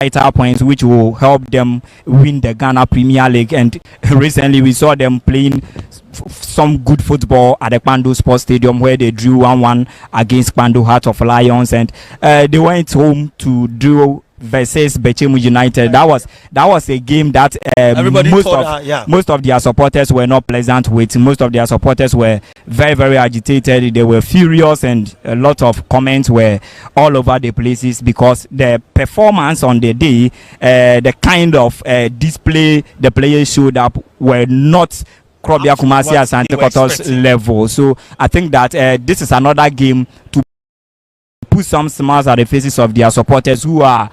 vital points which will help them win the Ghana Premier League. And recently we saw them playing some good football at the Kpando Sports Stadium, where they drew 1-1 against Kpando Heart of Lions, and they went home to draw versus Bechemu United. That was a game that most of their supporters were not pleasant with. Most of their supporters were very, very agitated. They were furious, and a lot of comments were all over the places because the performance on the day, the kind of display the players showed up were not Krobia Kumasi Asantekoto's level. So I think that this is another game to put some smiles at the faces of their supporters who are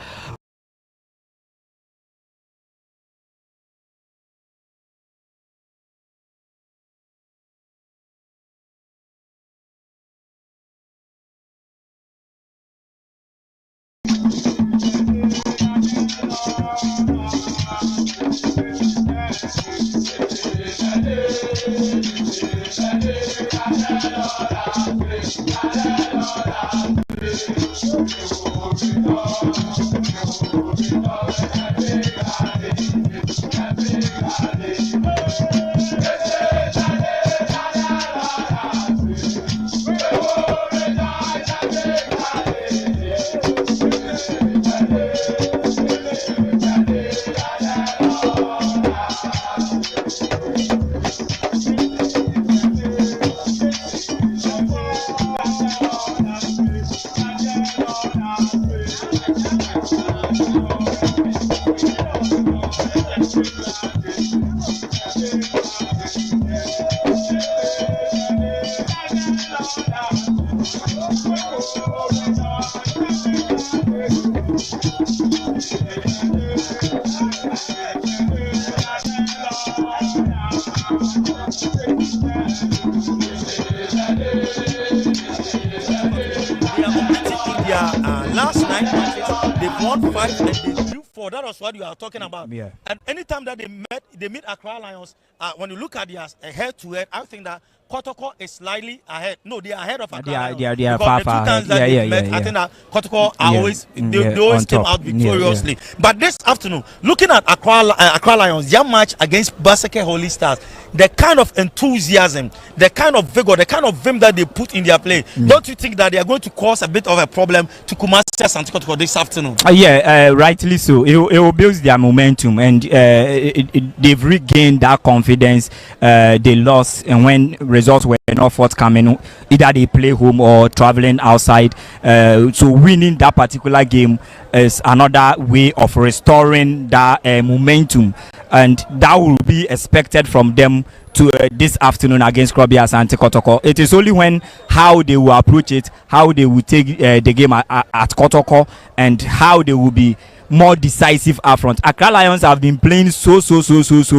last 9 matches, they've won 5 and they drew 4. That was what you are talking about. Yeah. And anytime that they meet Accra Lions, when you look at their head-to-head, I think that Kotoko is slightly ahead. No, they are ahead of Accra Lions. They are far, the 2 times that they met, I think that Kotoko are always came out victoriously. But this afternoon, looking at Accra Lions, their match against Baseke Holy Stars, the kind of enthusiasm, the kind of vigor, the kind of vim that they put in their play, don't you think that they are going to cause a bit of a problem to Kumasi Asante Kotoko this afternoon? Rightly so. It will build their momentum, and they've regained that confidence they lost, and when results were not forthcoming, either they play home or traveling outside. So winning that particular game is another way of restoring that momentum, and that will be expected from them to this afternoon against Krobia Asante Kotoko. It is only when how they will approach it, how they will take the game at Kotoko, and how they will be more decisive up front. Accra Lions have been playing so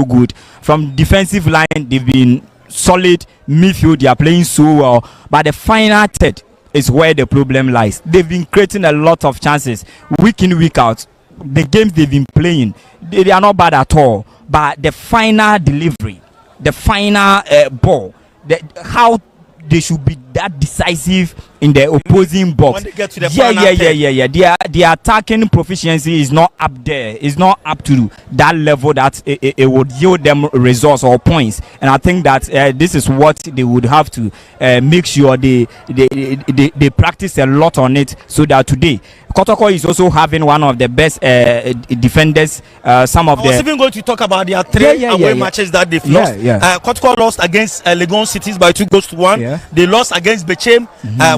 good. From defensive line, they've been solid. Midfield, they are playing so well, but the final third is where the problem lies. They've been creating a lot of chances week in, week out. The games they've been playing, they are not bad at all, but the final delivery, the final ball, how they should be that decisive in the opposing box. When they get to the Their attacking proficiency is not up there. It's not up to that level that it would yield them results or points. And I think that this is what they would have to make sure they practice a lot on it, so that today Kotoko is also having one of the best defenders. I was even going to talk about their 3 away matches that they've lost. Kotoko lost against Legon Cities by 2-1. Yeah. They lost against Bechem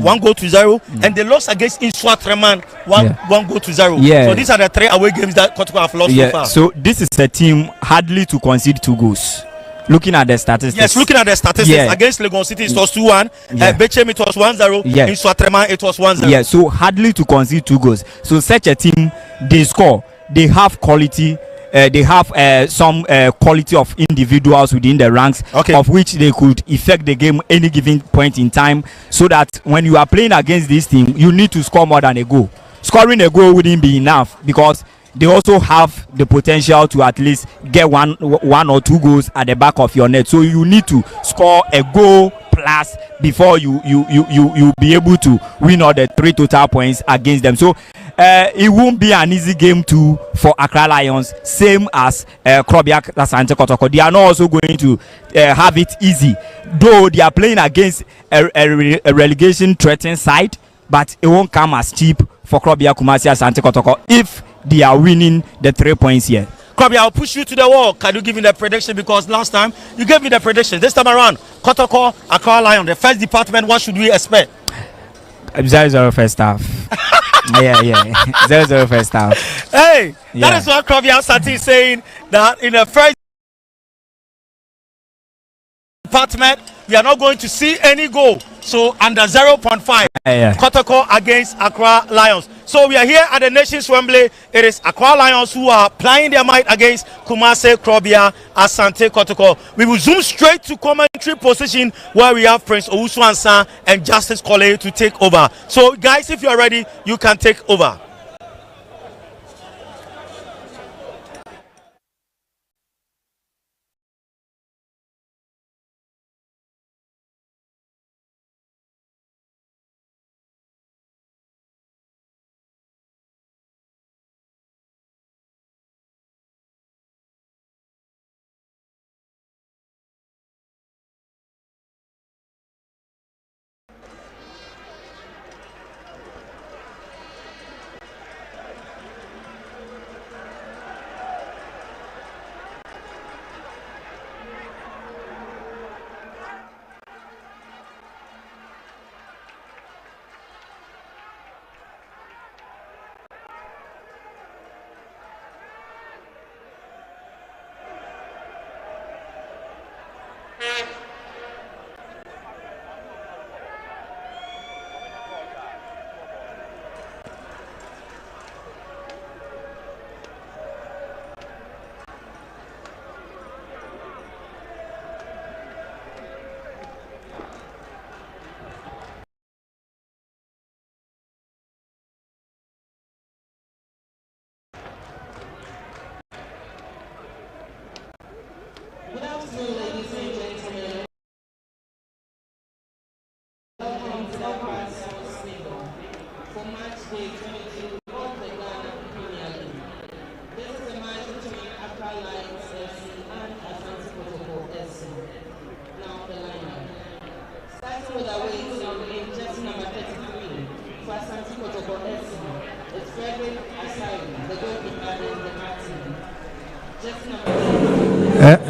1-0, and they lost against Inswatreman 1-0. Yeah. So these are the 3 away games that Kotoko have lost so far. So this is a team hardly to concede 2 goals. Looking at the statistics. Yes, looking at the statistics, against Legon City it was 2-1. Bechem it was 1-0. In Swatreman it was 1-0. Yeah, so hardly to concede 2 goals. So such a team, they score. They have quality. They have some quality of individuals within the ranks, of which they could affect the game any given point in time, so that when you are playing against this team, you need to score more than a goal. Scoring a goal wouldn't be enough, because they also have the potential to at least get one or 2 goals at the back of your net. So you need to score a goal plus before you be able to win all the 3 total points against them. So it won't be an easy game too for Accra Lions, same as Krobiak Asante Kotoko. They are not also going to have it easy, though they are playing against a relegation threatened side, but it won't come as cheap for Krobiak Kumasi Asante Kotoko if they are winning the 3 points here. Krabi, I'll push you to the wall. Can you give me the prediction? Because last time you gave me the prediction. This time around, Kotoko, Accra Lion, the first department, what should we expect? 0-0 first half. Yeah. 0-0 first half. Hey, yeah. That is what Krabi Asante is saying, that in the first department, we are not going to see any goal. So under 0.5, Kotoko against Accra Lions. So we are here at the Nations Wembley. It is Accra Lions who are plying their might against Kumasi Krobia Asante Kotoko. We will zoom straight to commentary position where we have Prince Owusu Ansah and Justice Kole to take over. So guys, if you are ready, you can take over.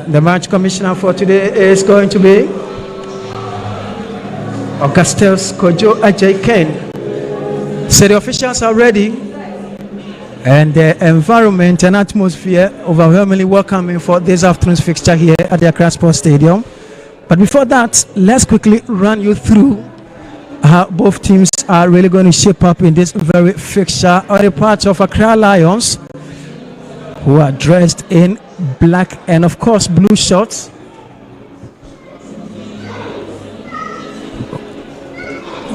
The match commissioner for today is going to be Augustus Kojo Ajay Ken. So the officials are ready, and the environment and atmosphere overwhelmingly welcoming for this afternoon's fixture here at the Accra Sports Stadium. But before that, let's quickly run you through how both teams are really going to shape up in this very fixture. On the part of Accra Lions, who are dressed in black and of course blue shorts.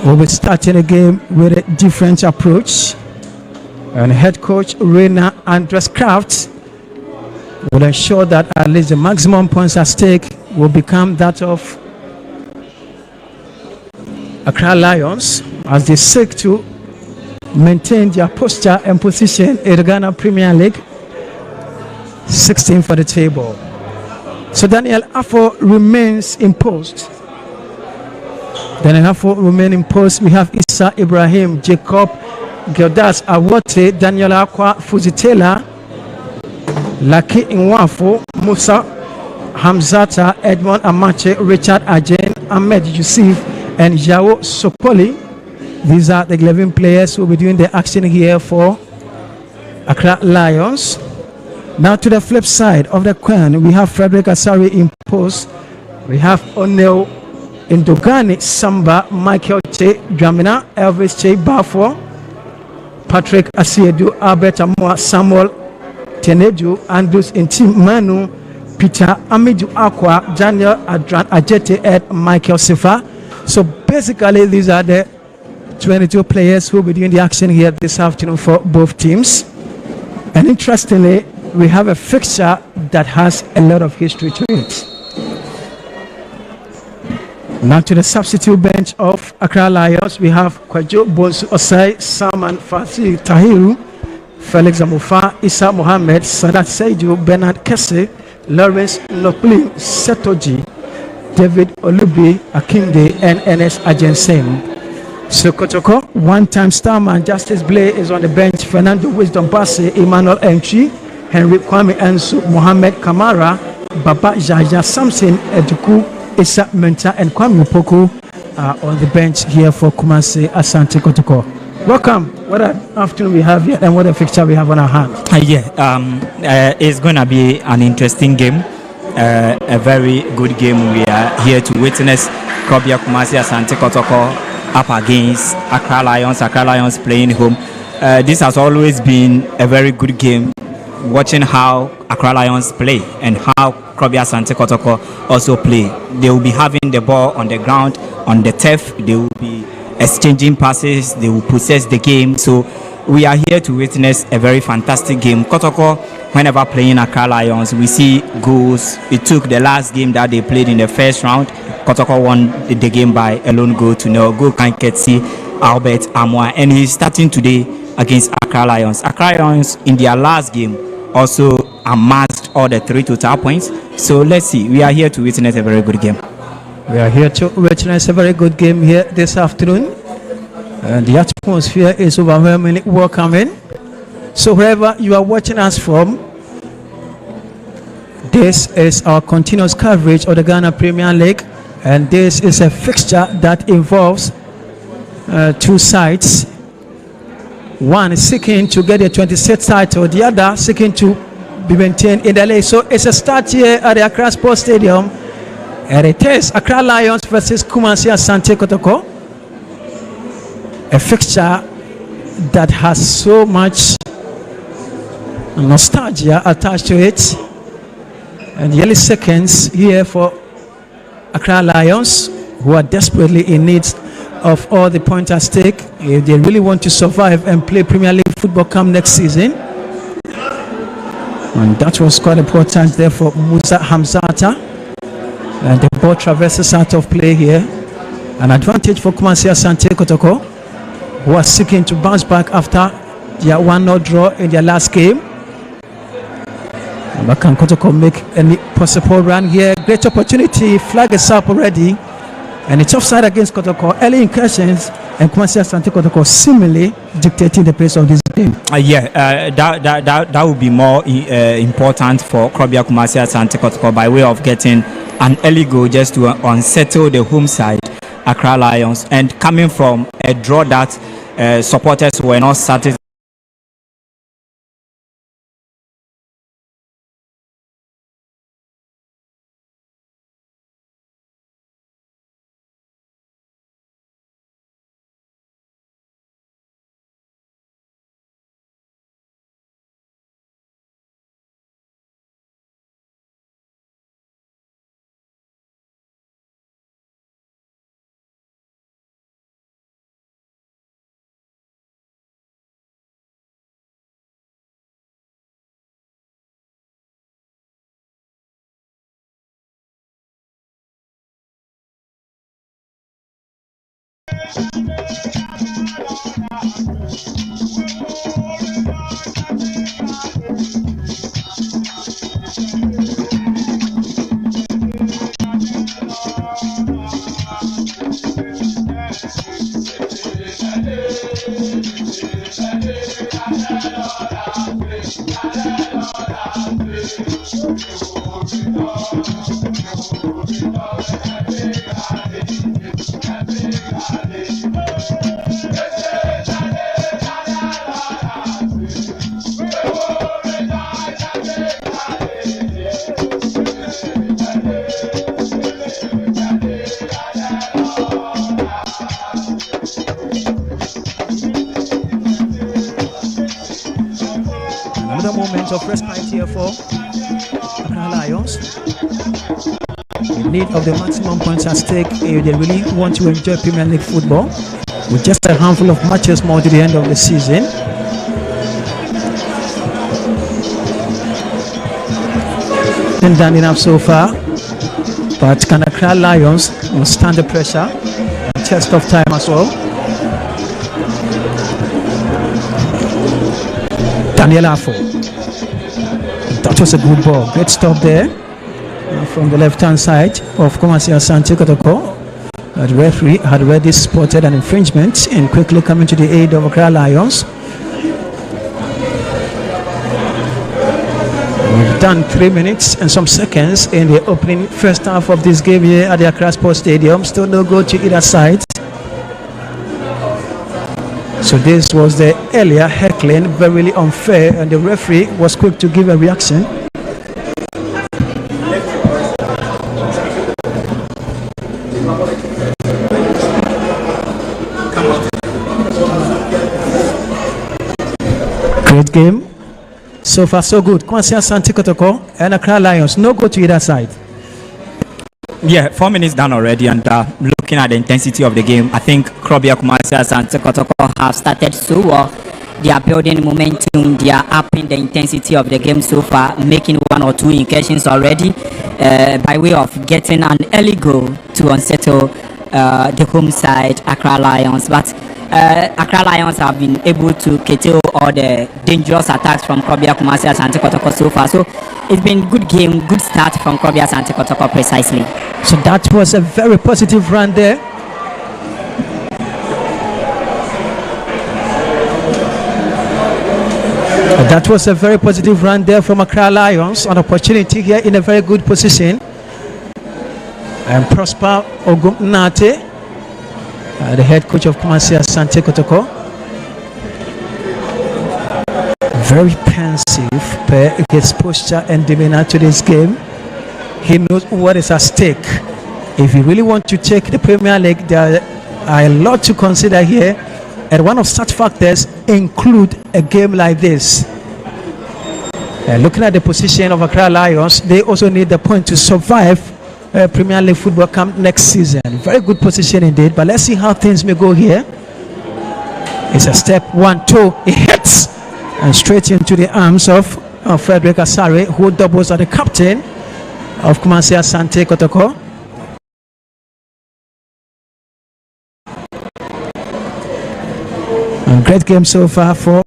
We'll be starting a game with a different approach, and head coach Reina Andres Kraft will ensure that at least the maximum points at stake will become that of Accra Lions as they seek to maintain their posture and position in the Ghana Premier League. 16 for the table. So Daniel Afo remains in post. Daniel Afo remains in post. We have Issa Ibrahim, Jacob Gildas Awote, Daniel Akwa Fuzitela, Laki Nwafo, Musa Hamzata, Edmond Amache, Richard Ajen, Ahmed Yusuf, and Jao Sopoli. These are the 11 players who will be doing the action here for Accra Lions. Now to the flip side of the coin, we have Frederick Asari in post. We have Onel Indogani, Samba, Michael Che, Dramina, Elvis Che, Bafo, Patrick Asiedu, Albert Amua, Samuel Teneju, Andrews Intim Manu, Peter Amidu Aqua, Daniel Adran Ajete, and Michael Sifa. So basically, these are the 22 players who will be doing the action here this afternoon for both teams. And interestingly, we have a fixture that has a lot of history to it. Now to the substitute bench of Accra Lions, we have Kwajo Bonsu Osai, Salman Fasi Tahiru, Felix Amufa, Isa Mohammed, Sadat Saidu, Bernard Kesse, Lawrence Lopli, Setoji, David Olubi, Akinde, and NS Ajensen. So Kotoko, one-time starman Justice Blay is on the bench. Fernando Wisdom Basse, Emmanuel Entry, Henry Kwame Ansu, Mohammed Kamara, Baba Jaja Samson, Eduku, Issa Menta, and Kwame Poku are on the bench here for Kumasi Asante Kotoko. Welcome. What an afternoon we have here, and what a fixture we have on our hands. It's going to be an interesting game, a very good game. We are here to witness Kobia Kumasi Asante Kotoko up against Accra Lions playing home. This has always been a very good game, watching how Accra Lions play and how Kobia Asante Kotoko also play. They will be having the ball on the ground, on the turf. They will be exchanging passes. They will possess the game. So we are here to witness a very fantastic game. Kotoko, whenever playing Accra Lions, we see goals. It took the last game that they played in the first round. Kotoko won the game by a lone goal to nil. Goal Kanketsi, Albert Amwa, and he's starting today against Accra Lions. Accra Lions in their last game also amassed all the 3 total points. So let's see. We are here to witness a very good game. We are here to witness a very good game here this afternoon. And the atmosphere is overwhelmingly welcoming. So wherever you are watching us from, this is our continuous coverage of the Ghana Premier League. And this is a fixture that involves two sides. One is seeking to get a 26th title, the other seeking to be maintained in the league. So it's a start here at the Accra Sports Stadium. And it is Accra Lions versus Kumasi Asante Kotoko. A fixture that has so much nostalgia attached to it. And the early seconds here for Accra Lions, who are desperately in need of all the points at stake if they really want to survive and play Premier League football come next season. And that was quite important there for Musa Hamzata. And the ball traverses out of play here. An advantage for Kumasi Asante Kotoko, who are seeking to bounce back after their 1-0 draw in their last game. But can Kotoko make any possible run here? Great opportunity. Flag is up already. And it's offside against Kotoko. Early incursions, and Kumasi Asante Kotoko seemingly dictating the pace of this game. That would be more important for Kobia Kumasi Asante Kotoko by way of getting an early goal just to unsettle the home side, Accra Lions, and coming from a draw that supporters were not satisfied. Of respite here for Accra Lions. In need of the maximum points at stake if they really want to enjoy Premier League football, with just a handful of matches more to the end of the season. Been done enough so far, but can Accra Lions will stand the pressure, test of time as well. Daniel Afo. That was a good ball. Great stop there from the left-hand side of Asante Kotoko. The referee had already spotted an infringement and quickly coming to the aid of Accra Lions. We've done 3 minutes and some seconds in the opening first half of this game here at the Accra Sports Stadium. Still no goal to either side. So this was the earlier heckling, very unfair, and the referee was quick to give a reaction. Great game. So far so good. Asante Kotoko and Accra Lions, no goal to either side. Yeah, 4 minutes done already, and looking at the intensity of the game, I think Asante Kotoko have started so well. They are building momentum, they are upping the intensity of the game so far, making 1 or 2 incursions already by way of getting an early goal to unsettle the home side, Accra Lions. But Accra Lions have been able to curtail all the dangerous attacks from Asante Kotoko so far. So it's been good game, good start from Asante Kotoko precisely. So that was a very positive run there. That was a very positive run there from Accra Lions. An opportunity here in a very good position. And Prosper Ogumnate, the head coach of Asante Kotoko. Very pensive per his posture and demeanor to this game. He knows what is at stake. If you really want to take the Premier League, there are a lot to consider here, and one of such factors include a game like this. Looking at the position of Accra Lions, they also need the point to survive Premier League football camp next season. Very good position indeed, but let's see how things may go here. It's a step 1-2. It hits and straight into the arms of Frederick Asare, who doubles as the captain of Asante Kotoko. And great game so far for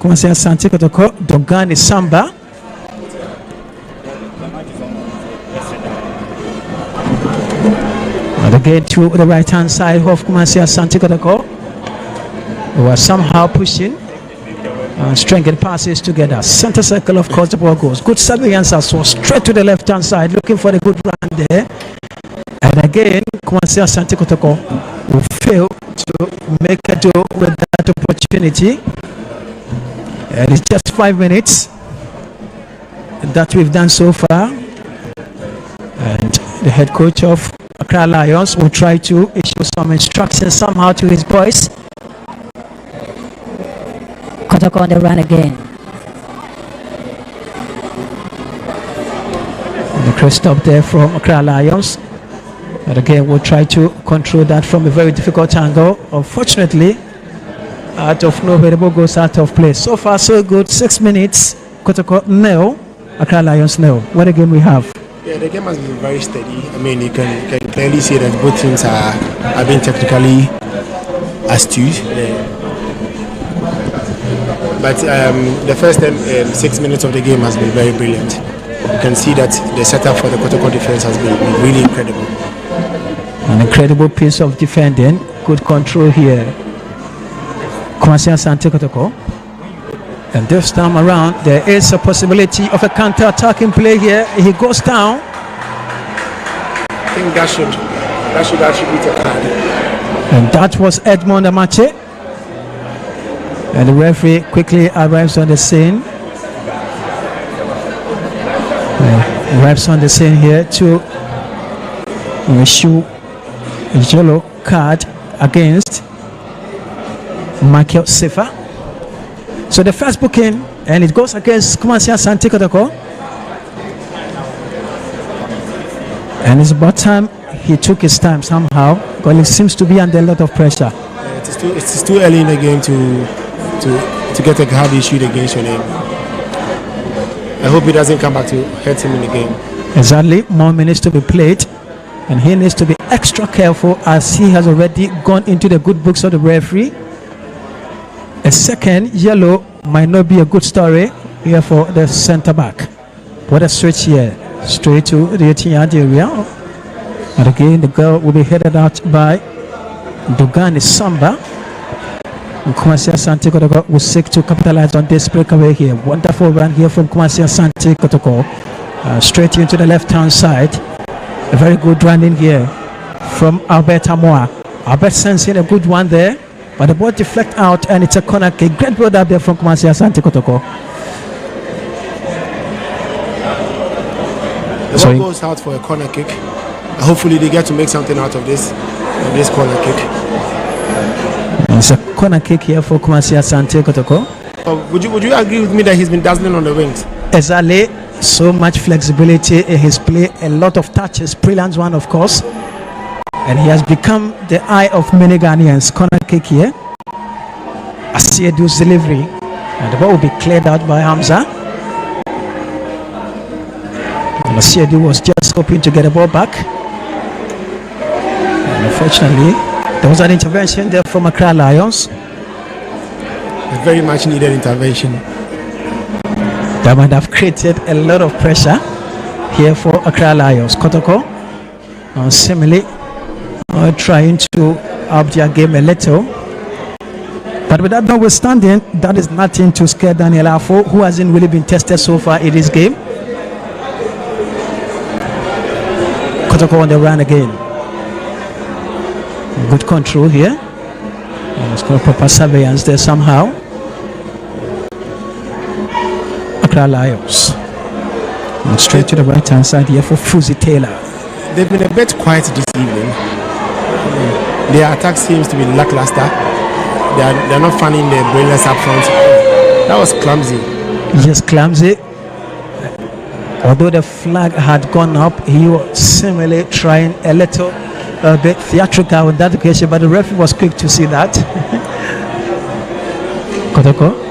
Asante Kotoko. Dogani Samba. And again to the right hand side of Asante Kotoko, who are somehow pushing and stringing passes together. Center circle, of course, the ball goes. Good surveillance as well, straight to the left hand side, looking for the good run there. And again, Asante Kotoko will fail to make a do with that opportunity. And it's just 5 minutes that we've done so far. And the head coach of Accra Lions will try to issue some instructions somehow to his boys. Kotoko on the run again. And the cross stop there from Accra Lions. But again, we'll try to control that from a very difficult angle. Unfortunately, out of nowhere, the ball goes out of place. So far, so good. 6 minutes. Kotoko nil, Accra Lions nil. What a game we have. Yeah, the game has been very steady. I mean, you can clearly see that both teams are being technically astute. But the first 6 minutes of the game has been very brilliant. You can see that the setup for the Kotoko defense has been really incredible. An incredible piece of defending. Good control here. Asante Kotoko. And this time around, there is a possibility of a counter-attacking play here. He goes down. I think that should attribute a card. And that was Edmond Amache. And the referee quickly arrives on the scene. Arrives on the scene here to issue a yellow card against Michael Sefa. So the first booking, and it goes against Asante Kotoko. And it's about time he took his time somehow, because he seems to be under a lot of pressure. It's too early in the game to get a card issued against your name. I hope he doesn't come back to hurt him in the game. Exactly, more minutes to be played, and he needs to be extra careful as he has already gone into the good books of the referee. A second yellow might not be a good story here for the centre back. What a switch here, straight to the 18-yard area. And again, the goal will be headed out by Dugani Samba. Kumasi Asante Kotoko will seek to capitalize on this breakaway here. Wonderful run here from Kumasi Asante Kotoko. Straight into the left-hand side. A very good run in here from Albert Amoa. Albert sensing a good one there, but the ball deflect out and it's a corner kick. Great build up there from Kumasi Asante Kotoko. The ball goes out for a corner kick. Hopefully they get to make something out of this corner kick. It's a corner kick here for Kumasi Asante Kotoko. Would you agree with me that he's been dazzling on the wings? Exactly. So much flexibility in his play, a lot of touches, brilliant one of course, and he has become the eye of many Ghanaians. Corner kick here, Asiedu's delivery, and the ball will be cleared out by Hamza. And Asiedu was just hoping to get the ball back, and unfortunately there was an intervention there from Accra Lions. A very much needed intervention. That might have created a lot of pressure here for Accra Lions. Kotoko similarly trying to up their game a little, but with that notwithstanding, that is nothing to scare Daniel Afo, who hasn't really been tested so far in this game. Kotoko on the run again. Good control here. It's got proper surveillance there somehow. Lions. And straight to the right hand side here for Fuzi Taylor. They've been a bit quiet this evening. Their attack seems to be lackluster. They're not finding the brilliance up front. That was clumsy. Yes, clumsy. Although the flag had gone up, he was similarly trying a little bit theatrical on that occasion, but the referee was quick to see that. Kotoko.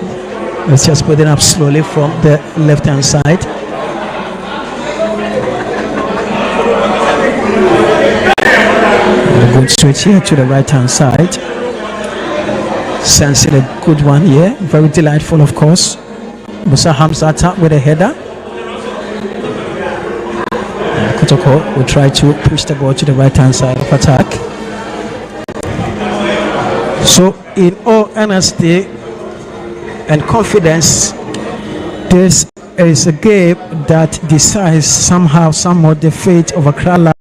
Let's just put it up slowly from the left hand side. A good switch here to the right hand side. Sensing a good one here. Very delightful, of course. Musa Hamzata with a header. And Kotoko will try to push the ball to the right hand side of attack. So, in all honesty and confidence, this is a game that decides somehow, somewhat the fate of Accra Lions.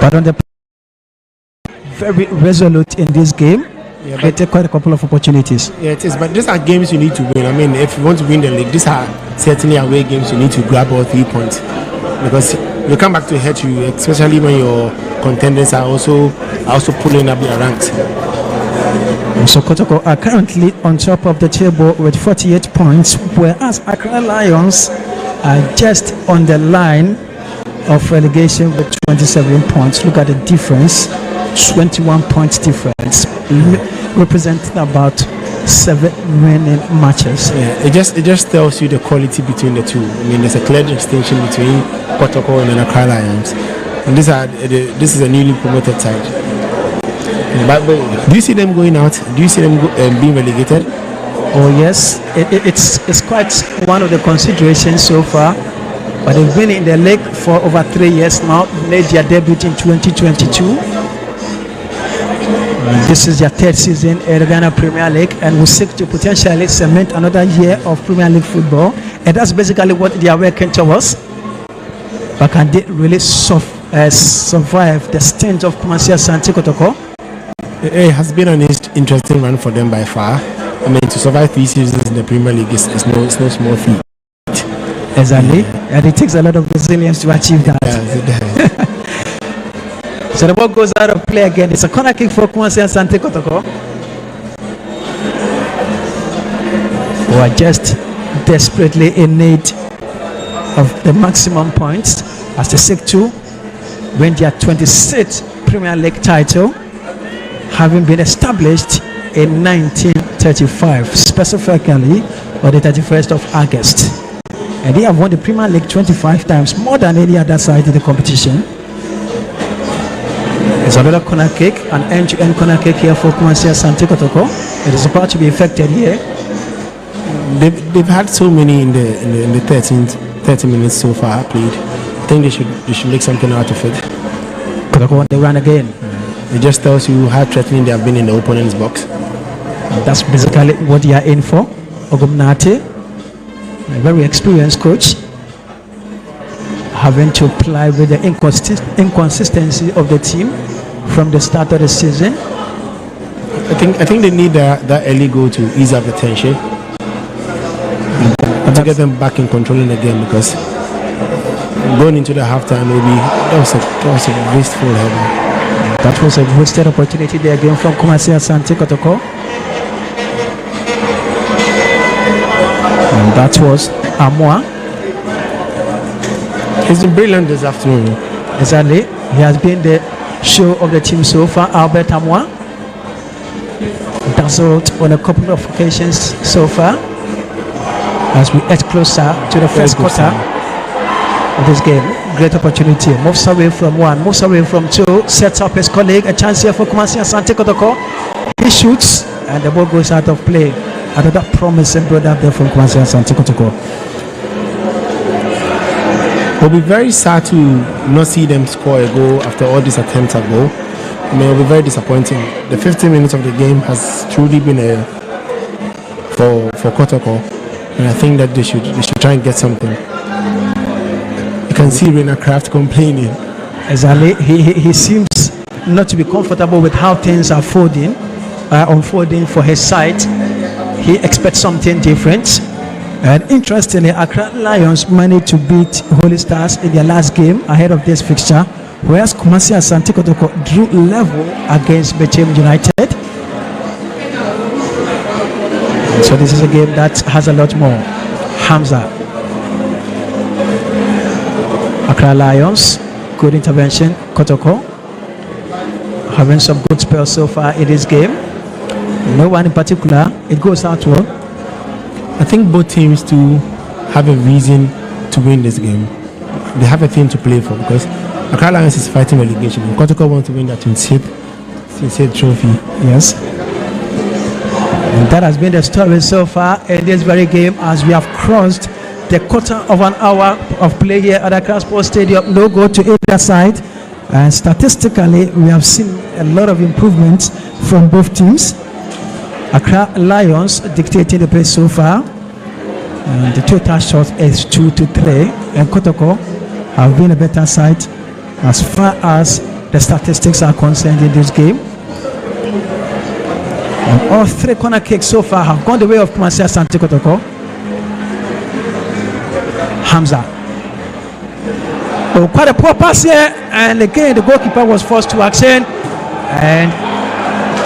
But on the very resolute in this game, created quite a couple of opportunities. Yeah, it is. But these are games you need to win. I mean, if you want to win the league, these are certainly away games you need to grab all 3 points, because you come back to hurt you, especially when your contenders are also pulling up their ranks. So Kotoko are currently on top of the table with 48 points, whereas Accra Lions are just on the line of relegation with 27 points. Look at the difference, 21 points difference, representing about 7 winning matches. Yeah, it just tells you the quality between the two. I mean, there's a clear distinction between Kotoko and the Accra Lions, and this is a newly promoted side. But do you see them going out? Do you see them being relegated? Oh yes, it's quite one of the considerations so far. But they've been in the league for over 3 years now. Made their debut in 2022. This is their 3rd season in the Ghana Premier League, and will seek to potentially cement another year of Premier League football. And that's basically what they are working towards. But can they really survive the stint of Kumasi Asante Kotoko? It has been an interesting run for them by far. I mean, to survive 3 seasons in the Premier League is no small feat. Exactly. And it takes a lot of resilience to achieve that. Yes, it does. So the ball goes out of play again. It's a corner kick for Kumasi Asante Kotoko, who are just desperately in need of the maximum points as they seek to win their 26th Premier League title, having been established in 1935, specifically on the 31st of August. And they have won the Premier League 25 times, more than any other side in the competition. It's another corner kick, an end-to-end corner kick here for Kumasi Asante Kotoko. It is about to be effected here. They've had so many in the 30 minutes so far played. I think they should make something out of it. Kotoko want to run again. It just tells you how threatening they have been in the opponent's box. That's basically what they are in for. Ogumnate, a very experienced coach, having to apply with the inconsistency of the team from the start of the season. I think they need that early goal to ease up the tension and to get them back in control in the game, because going into the halftime maybe that was a wasteful header. That was a wasted opportunity there again from Kumasi Asante Kotoko. And that was Amwa. He's been brilliant this afternoon. Exactly. He has been the show of the team so far. Albert Amwa dazzled on a couple of occasions so far as we edge closer to the first quarter of this game. Great opportunity. Moves away from one, moves away from two, sets up his colleague. A chance here for Kumasi Asante Kotoko. He shoots and the ball goes out of play. Another promising build up there from Kumasi Asante Kotoko. It'll be very sad to not see them score a goal after all these attempts at goal. I mean, it'll be very disappointing. The 15 minutes of the game has truly been for Kotoko, and I think that they should try and get something. You can see Reina Kraft complaining. Exactly. He seems not to be comfortable with how things are unfolding for his side. He expects something different. And interestingly, Accra Lions managed to beat Holy Stars in their last game ahead of this fixture, whereas Kumasi Asante Kotoko drew level against Bechem United. So this is a game that has a lot more. Hamza. Accra Lions, good intervention. Kotoko having some good spells so far in this game. No one in particular. It goes outward. I think both teams too have a reason to win this game. They have a thing to play for, because Accra Lions is fighting relegation and Kotoko wants to win that 26th trophy. Yes. And that has been the story so far in this very game, as we have crossed the quarter of an hour of play here at Accra Sports Stadium. No goal to either side. And statistically, we have seen a lot of improvements from both teams. Accra Lions dictating the pace so far, and the total shot is 2-3, and Kotoko have been a better side as far as the statistics are concerned in this game. And all three corner kicks so far have gone the way of Kumasi Asante Kotoko. Hamza. Oh, quite a poor pass here, and again the goalkeeper was forced to action, and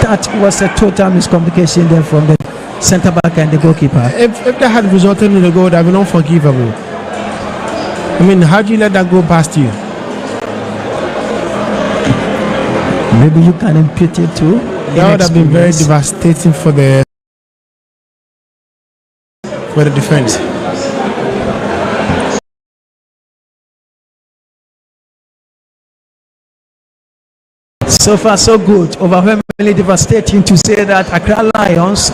that was a total miscommunication there from the centre back and the goalkeeper. If that had resulted in a goal, that would be unforgivable. I mean, how do you let that go past you? Maybe you can impute it to that would have been very devastating for the defense. So far, so good. Overwhelmingly devastating to say that Accra Lions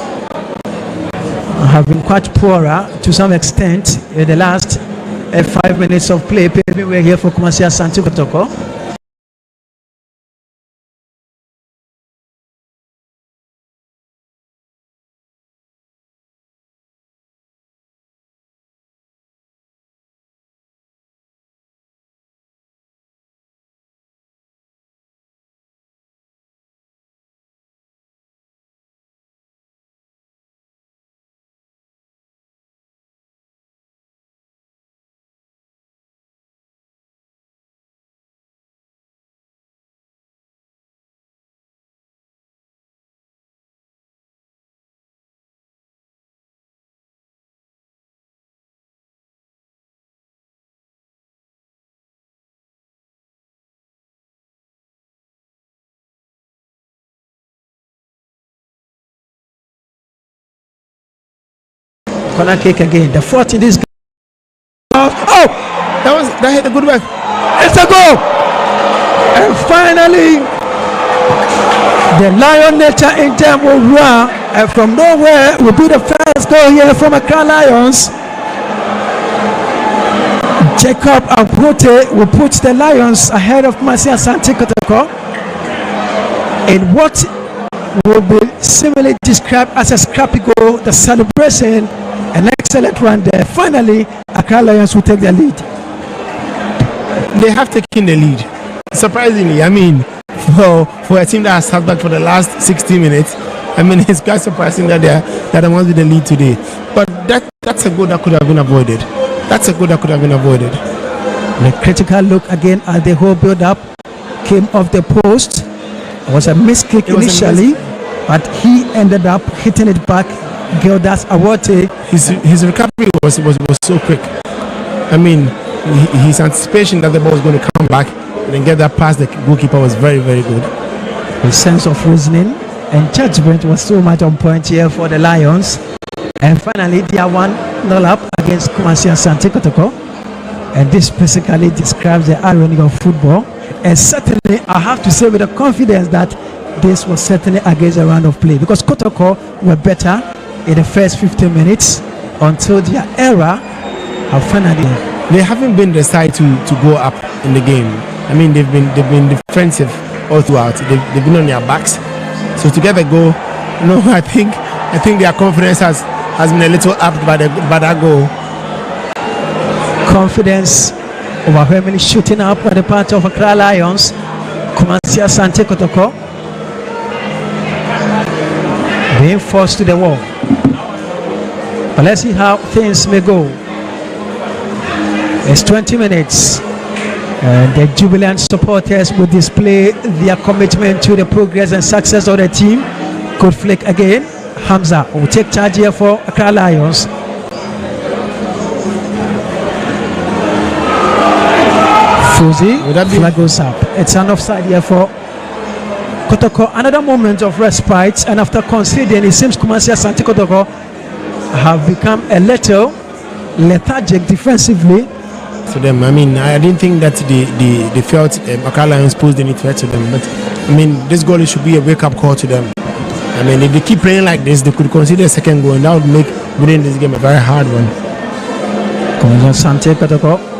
have been quite poorer to some extent in the last 5 minutes of play. We're here for Kumasi Asante Kotoko. Corner kick again. The fourth in this game. Oh! That hit a good one. It's a goal! And finally, the Lion Nature in them will run. And from nowhere will be the first goal here from Accra Lions. Jacob Apote will put the Lions ahead of Asantekotoko in what will be similarly described as a scrappy goal. The celebration, an excellent run there. Finally, Accra Lions will take their lead. They have taken the lead. Surprisingly, I mean, for a team that has sat back for the last 60 minutes, I mean, it's quite surprising that they must be the lead today. But that's a goal that could have been avoided. That's a goal that could have been avoided. The critical look again at the whole build-up came off the post. It was a missed kick initially, but he ended up hitting it back. Gildas Awote. His recovery was so quick. I mean, his anticipation that the ball was going to come back and then get that past the goalkeeper was very, very good. His sense of reasoning and judgment was so much on point here for the Lions. And finally, they are 1-0 up against Asantekotoko. And this basically describes the irony of football. And certainly, I have to say with the confidence that this was certainly against a round of play, because Kotoko were better in the first 15 minutes until their error have finally. They haven't been the side to go up in the game. I mean, they've been defensive all throughout. They've been on their backs. So to get a goal, I think their confidence has been a little upped by that goal. Confidence overwhelmingly shooting up by the part of Accra Lions. Asantekotoko being forced to the wall. But let's see how things may go. It's 20 minutes. And the jubilant supporters will display their commitment to the progress and success of the team. Good flick again. Hamza will take charge here for Accra Lions. Fuzi, flag goes up. It's an offside here for Kotoko. Another moment of respite, and after conceding, it seems Asantekotoko have become a little lethargic defensively. To them, I mean, I didn't think that they felt Accra Lions posed any threat to them, but I mean, this goal should be a wake-up call to them. I mean, if they keep playing like this, they could consider a second goal, and that would make winning this game a very hard one. Asantekotoko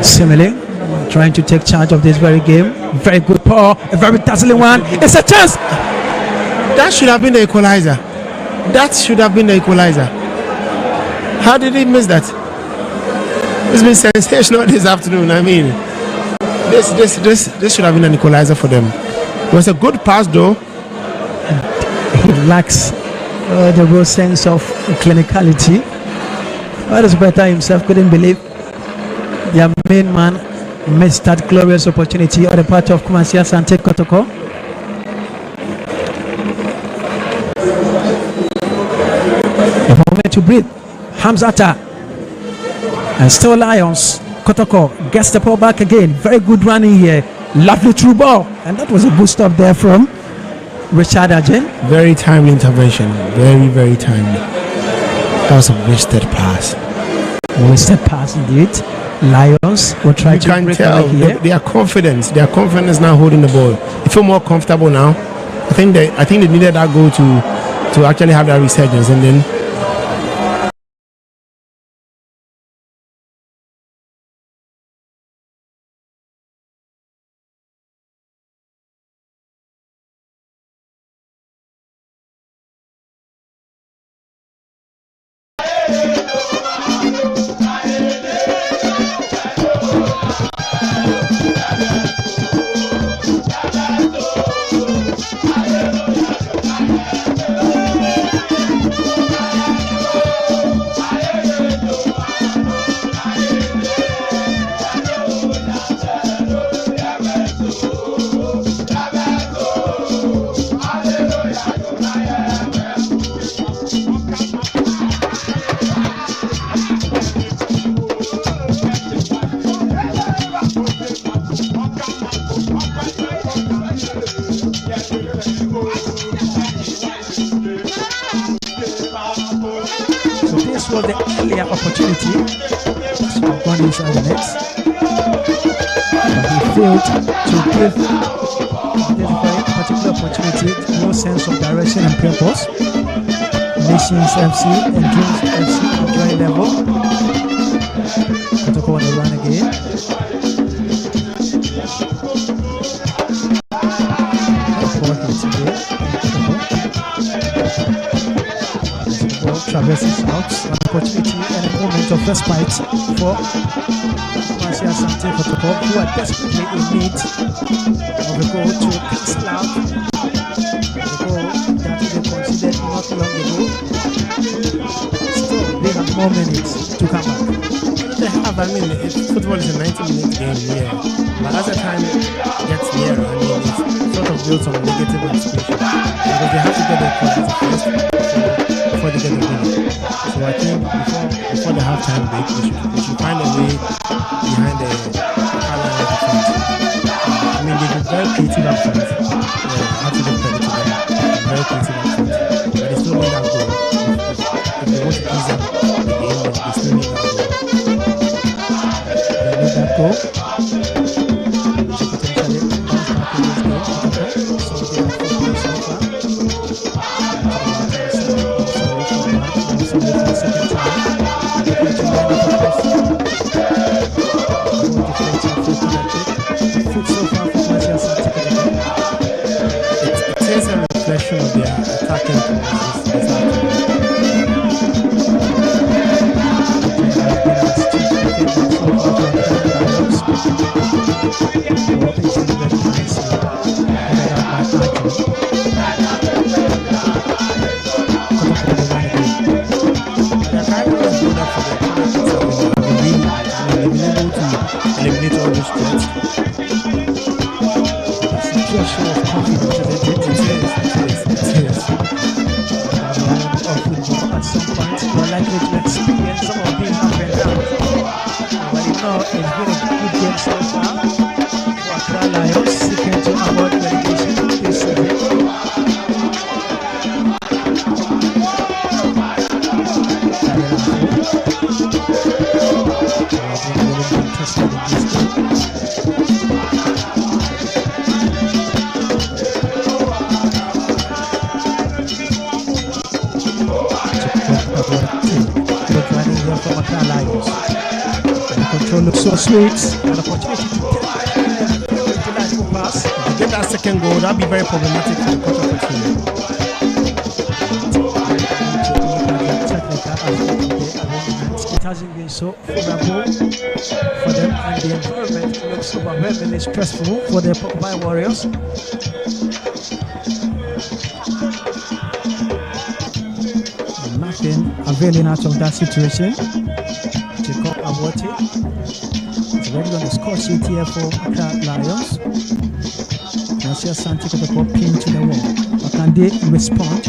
similarly trying to take charge of this very game. Very good ball, a very dazzling one. It's a chance. That should have been the equalizer. That should have been the equalizer. How did he miss that? It's been sensational this afternoon. I mean, this should have been an equalizer for them. It was a good pass though. He lacks the real sense of clinicality. Others better himself couldn't believe their main man missed that glorious opportunity on the part of Asantekotoko. A moment to breathe. Hamzata. And still Lions. Kotoko gets the ball back again. Very good running here. Lovely through ball. And that was a good stop there from Richard Ajen. Very timely intervention. Very, very timely. That was a wasted pass. Wasted pass indeed. Lions will try to break tell here. They are confident. They are confident now holding the ball. They feel more comfortable now. I think they needed that goal to actually have that resurgence, and then This was the earlier opportunity. Should have gone inside the net. But he failed to give this very particular opportunity no sense of direction and purpose. Nations FC and Dreams FC on joint level. Kotoko on the run again. Traverses out, an opportunity and a moment of respite for Asante Kotoko, who are desperately in need of a goal to cancel out the goal that they considered not long ago. Still, they have more minutes to come back. They have, football is a 90-minute game here, but as the time gets nearer, it's sort of built on a negative anticipation because they have to get their quality first before they get the winner. So I think before the halftime break, we should find a way behind the Carlisle defense. They've been very creative up front. I have to give credit to them. Very creative up front. But they still need that goal. If they want to ease up the game, they still need that goal. They need that goal. To potentially bounce back in this game. So they are 4 points so far. For the second time. Foot so far for Asante. It is a reflection of their attacking eliminate all those threats. It's a pure show of confidence. It is. At some point, you're likely to experience some of being up and down. But you know, it's been a good game so far for Accra Lions, seeking to avoid relegation this season. Control looks so sweet. An opportunity to delightful pass. If you get that second goal, that'd be very problematic for the Kotoko team. It hasn't been so favorable for them, and the environment looks overwhelmingly stressful for the Porcupine Warriors. Nothing availing out of that situation. Jacob Awote is already on the score sheet here for Accra Lions. Asante Kotoko pinned to the wall. But can they respond?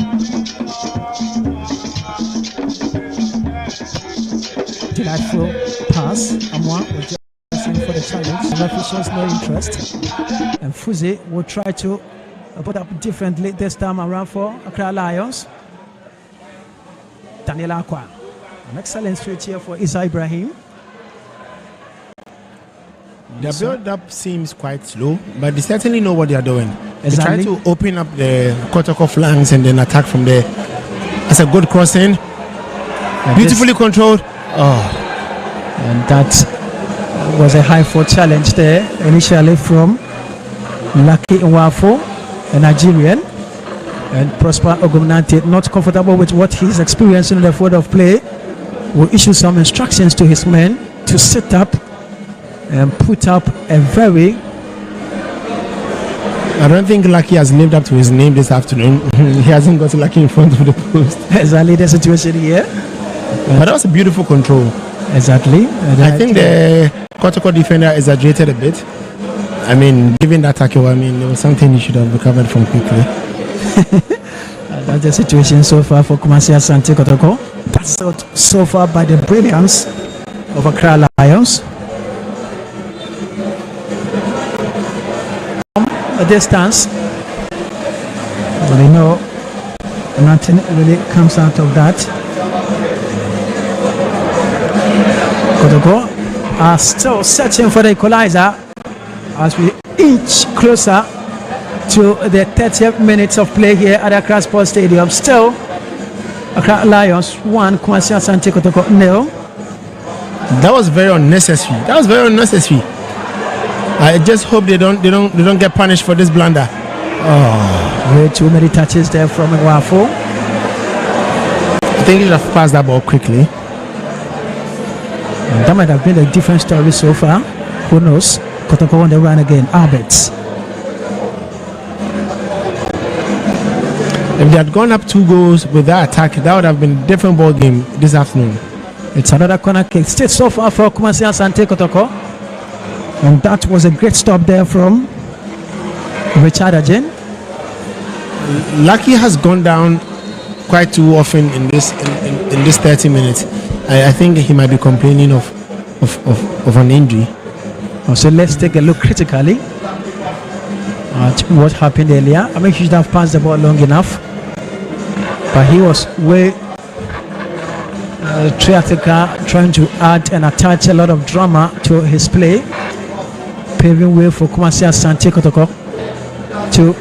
Delightful pass. Amwa was just in for the challenge. The referee shows no interest. And Fuze will try to put up differently this time around for Accra Lions. Daniel Akwa. An excellent switch here for Isa Ibrahim. The build-up seems quite slow, but they certainly know what they are doing. Exactly. They try to open up the Kotoko flanks and then attack from there. That's a good crossing. Beautifully controlled. And that was a high-fought challenge there, initially from Lucky Nwafo, a Nigerian. And Prosper Ogumnante, not comfortable with what he's experiencing in the field of play, will issue some instructions to his men to sit up and put up a very... I don't think Lucky has lived up to his name this afternoon. He hasn't got Lucky in front of the post. Exactly the situation here. But that was a beautiful control. Exactly. I think the Kotoko defender exaggerated a bit. I mean, given that tackle, there was something he should have recovered from quickly. That's the situation so far for Asante Kotoko. That's out so far by the brilliance of Accra Lions. A distance, but nothing really comes out of that. Kotoko are still searching for the equalizer as we inch closer to the 30th minutes of play here at Accra Sports Stadium. Still, Accra Lions 1, Asante Kotoko 0. That was very unnecessary. I just hope they don't get punished for this blunder. Way too many touches there from Nwafo. I think he should have passed that ball quickly. And that might have been a different story so far. Who knows? Kotoko on the run again. Alberts. If they had gone up 2 goals with that attack, that would have been a different ball game this afternoon. It's another corner kick. Still so far for Asante Kotoko. And that was a great stop there from Richard Ajen. Lucky has gone down quite too often in this 30 minutes. I think he might be complaining of an injury. So let's take a look critically at what happened earlier. I mean, he should have passed the ball long enough, but he was way theatrical, trying to add and attach a lot of drama to his play, paving way for Asante Kotoko to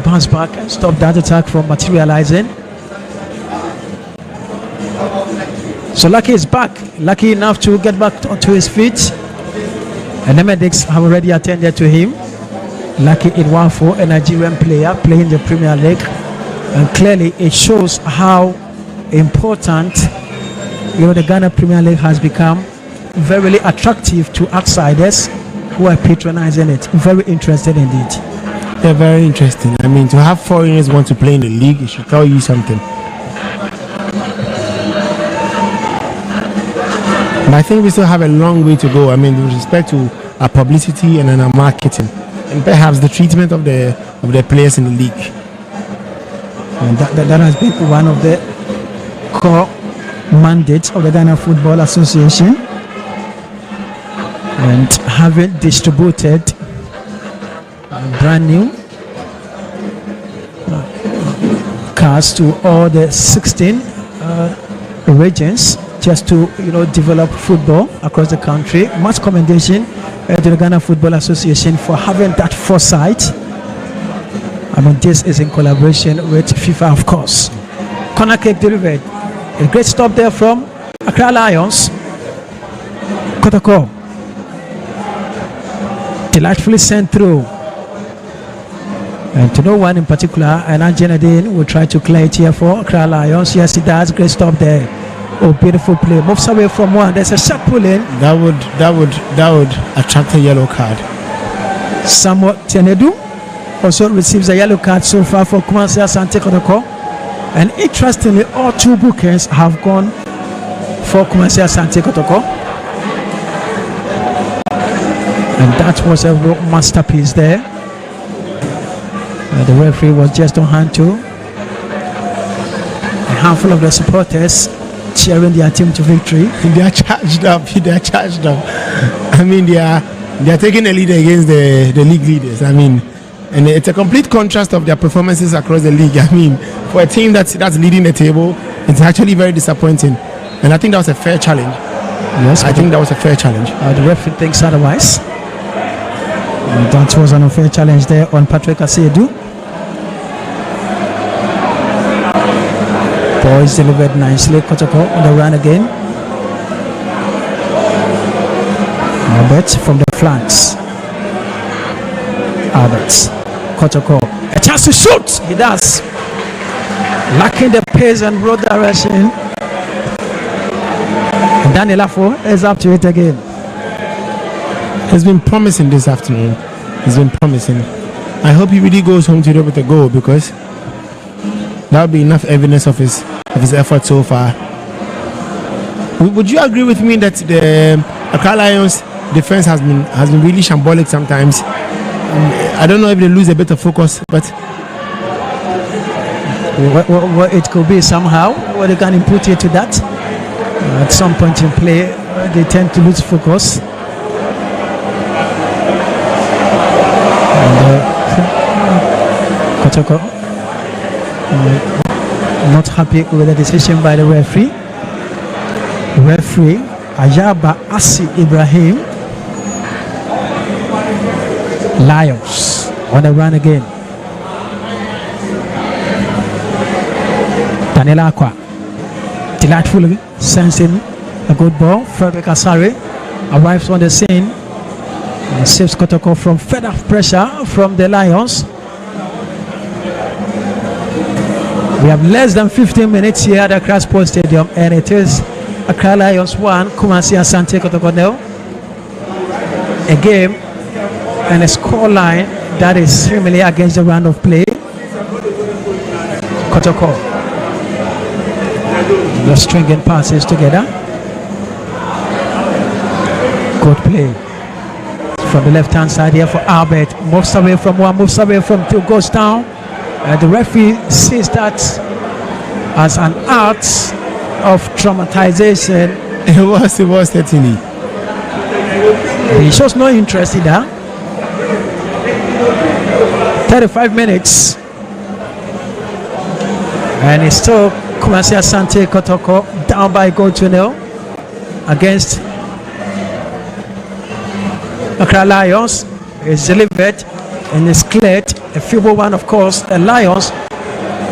bounce back and stop that attack from materializing. So Lucky is back, lucky enough to get back onto his feet, and the medics have already attended to him. Lucky Nwafo, a Nigerian player playing the Premier League, and clearly it shows how important the Ghana Premier League has become. Very attractive to outsiders who are patronizing it. Very interested indeed. They're very interesting. I mean, to have foreigners want to play in the league, it should tell you something. But I think we still have a long way to go. I mean, with respect to our publicity and then our marketing, and perhaps the treatment of the players in the league. And that has been one of the core mandates of the Ghana Football Association, and having distributed brand new cars to all the 16 regions, just to develop football across the country. Much commendation to the Ghana Football Association for having that foresight. I mean, this is in collaboration with FIFA, of course. Corner kick delivered. A great stop there from Accra Lions. Kotoko delightfully sent through, and to no one in particular. And Anjanadin will try to clear it here for Accra Lions. Yes, he does. Great stop there. Oh, beautiful play. Moves away from one. There's a shot pull in. That would attract a yellow card. Samuel Tenedu also receives a yellow card so far for Asante Kotoko. And interestingly, all 2 bookings have gone for Asante Kotoko. And that was a real masterpiece there. The referee was just on hand to a handful of the supporters cheering their team to victory. They are charged up. I mean, they are taking a lead against the league leaders. I mean, and it's a complete contrast of their performances across the league. I mean, for a team that's leading the table, it's actually very disappointing. And I think that was a fair challenge. Yes, I think that was a fair challenge. The referee thinks otherwise. And that was an unfair challenge there on Patrick Asiedu. Boys delivered nicely. Kotoko on the run again. Albert from the flanks. Alberts. Kotoko. A chance to shoot. He does. Lacking the pace and road direction. And Daniel Afo is up to it again. He's been promising this afternoon. He's been promising. I hope he really goes home today with a goal, because that would be enough evidence of his effort so far. Would you agree with me that the Accra Lions defense has been really shambolic sometimes? I don't know if they lose a bit of focus, but it could be somehow what they can input into that. At some point in play, they tend to lose focus. Kotoko not happy with the decision by the referee. Referee Ayaba Asi Ibrahim. Lions on the run again. Daniel Aqua delightfully sensing a good ball. Frederick Asare arrives on the scene and saves Kotoko from further pressure from the Lions. We have less than 15 minutes here at Accra Sports Stadium, and it is Accra Lions 1, Kumasi Asante Kotoko 0. A game and a score line that is similar against the round of play. Kotoko, the stringing passes together. Good play from the left hand side here for Albert. Moves away from one, moves away from two, goes down. The referee sees that as an act of traumatization. It was certainly. He shows no interest in that. 35 minutes. And it's still Kumasi Asante Kotoko down by goal to 0 against Accra Lions. Is delivered and is cleared. A feeble one, of course. The Lions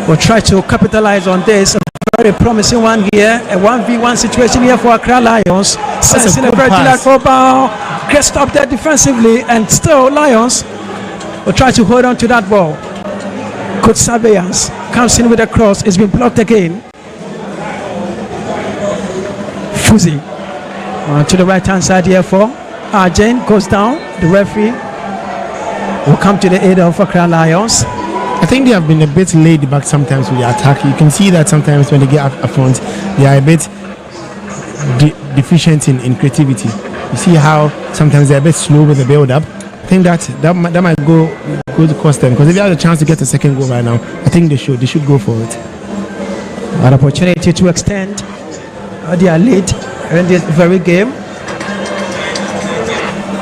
will try to capitalize on this. A very promising one here. A 1v1 situation here for Accra Lions. Sensing a very delightful ball. Gets stopped there defensively, and still Lions will try to hold on to that ball. Good surveillance. Comes in with a cross. It's been blocked again. Fuzi to the right hand side here for Arjen. Goes down. The referee will come to the aid of Accra Lions. I think they have been a bit laid back sometimes with the attack. You can see that sometimes when they get up front, they are a bit deficient in creativity. You see how sometimes they're a bit slow with the build-up. I think that might go to cost them, because if they have a chance to get a second goal right now, I think they should go for it. An opportunity to extend their lead in this very game.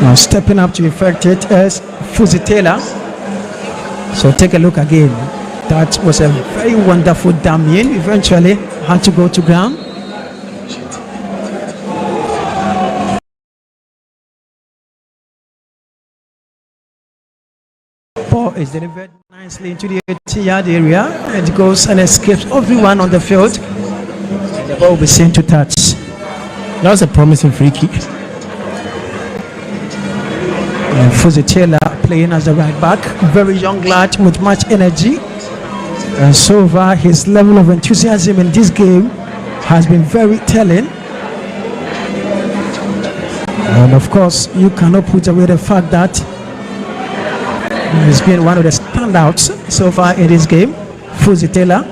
Now stepping up to effect it is Fuzi Taylor. So take a look again. That was a very wonderful damien. Eventually had to go to ground. Ball is delivered nicely into the 18-yard area, and goes and escapes everyone on the field. The ball will be sent to touch. That was a promising free kick. Fuzi Taylor playing as a right back, very young lad with much energy, and so far his level of enthusiasm in this game has been very telling. And of course, you cannot put away the fact that he's been one of the standouts so far in this game. Fuzi Taylor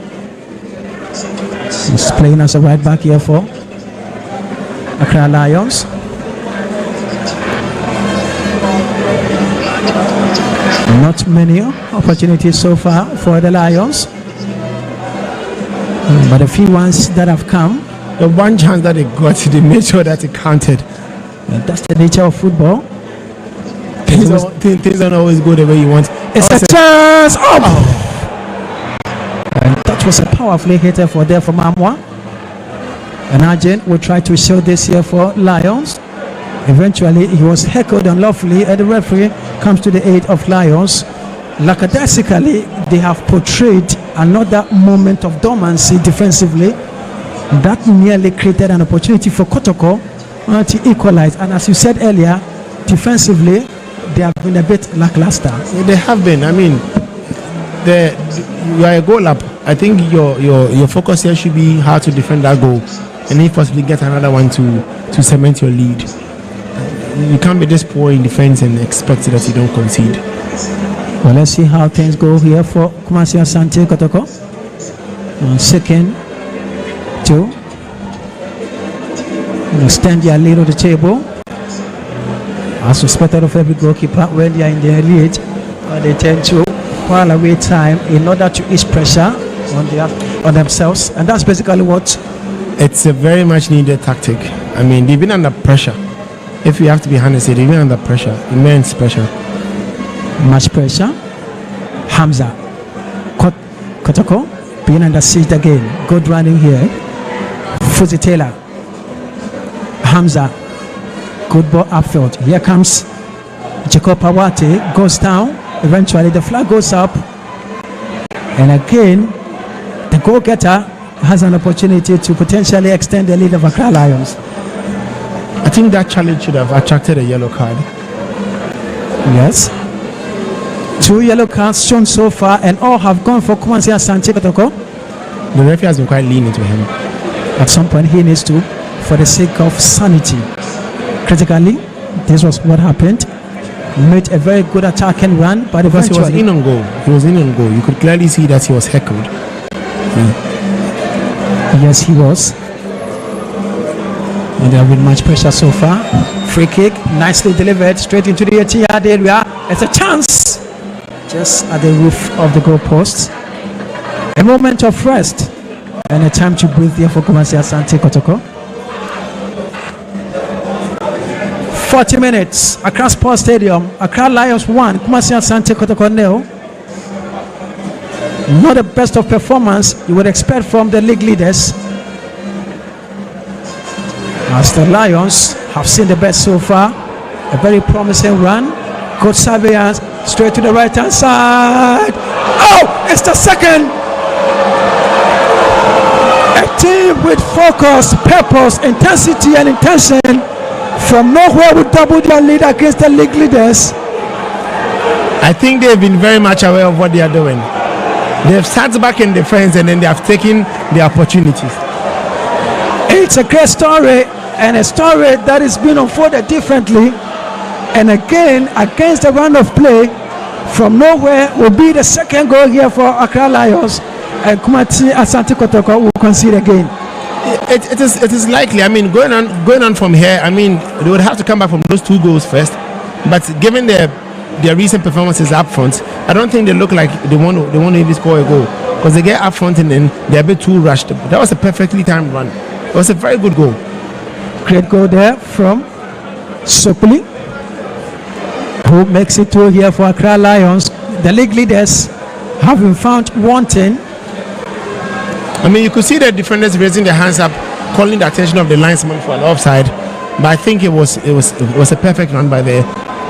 is playing as a right back here for Accra Lions. Not many opportunities so far for the Lions, but a few ones that have come. The one chance that they got, they made sure that it counted. And that's the nature of football. Things don't always go the way you want. It's a chance! And that was a powerfully hitter for Amwa. And Arjen will try to show this here for Lions. Eventually, he was heckled unlawfully, and the referee comes to the aid of Lions. Lackadaisically, they have portrayed another moment of dormancy defensively. That nearly created an opportunity for Kotoko to equalize. And as you said earlier, defensively, they have been a bit lackluster. They have been. I mean, you are a goal up. I think your focus here should be how to defend that goal, and if possibly get another one to cement your lead. You can't be this poor in defense and expect that you don't concede. Well, let's see how things go here for Kumasi Asante Kotoko. Second, two. Extend their lead on the table. As suspected of every goalkeeper, when they are in their lead, they tend to while away time in order to ease pressure on themselves, and that's basically what. It's a very much needed tactic. I mean, they've been under pressure. If we have to be honest, they've been under pressure, immense pressure. Much pressure. Hamza Kotoko being under siege again. Good running here. Fuzi Taylor. Hamza. Good ball upfield. Here comes Jacob Awate. Goes down. Eventually the flag goes up. And again, the goal-getter has an opportunity to potentially extend the lead of Accra Lions. I think that challenge should have attracted a yellow card. Yes. 2 yellow cards shown so far, and all have gone for Kumasi Asante Kotoko. The referee has been quite lenient to him. At some point, he needs to, for the sake of sanity. Critically, this was what happened. Made a very good attacking run, but because eventually he was in on goal. He was in on goal. You could clearly see that he was heckled. Yes, he was. And there have been much pressure so far. Free kick, nicely delivered, straight into the 18-yard area. It's a chance, just at the roof of the goalpost. A moment of rest and a time to breathe there for Kumasi Asante Kotoko. 40 minutes, Accra Sports Stadium. Accra Lions 1, Kumasi Asante Kotoko 0. Not the best of performance you would expect from the league leaders, as the Lions have seen the best so far. A very promising run. Good surveillance, straight to the right hand side. Oh, it's the second. A team with focus, purpose, intensity and intention from nowhere would double their lead against the league leaders. I think they've been very much aware of what they are doing. They've sat back in defense and then they have taken the opportunities. It's a great story, and a story that is being unfolded differently. And again, against the run of play, from nowhere will be the second goal here for Accra Lions, and Kumasi Asante Kotoko will concede again. It is likely. I mean, going on from here, I mean, they would have to come back from those 2 goals first. But given their recent performances up front, I don't think they look like they want to even score a goal, because they get up front and then they're a bit too rushed. That was a perfectly timed run. It was a very good goal. Great goal there from Sopuli, who makes it 2 here for Accra Lions. The league leaders have been found wanting. I mean, you could see the defenders raising their hands up, calling the attention of the linesman for an offside. But I think it was a perfect run by the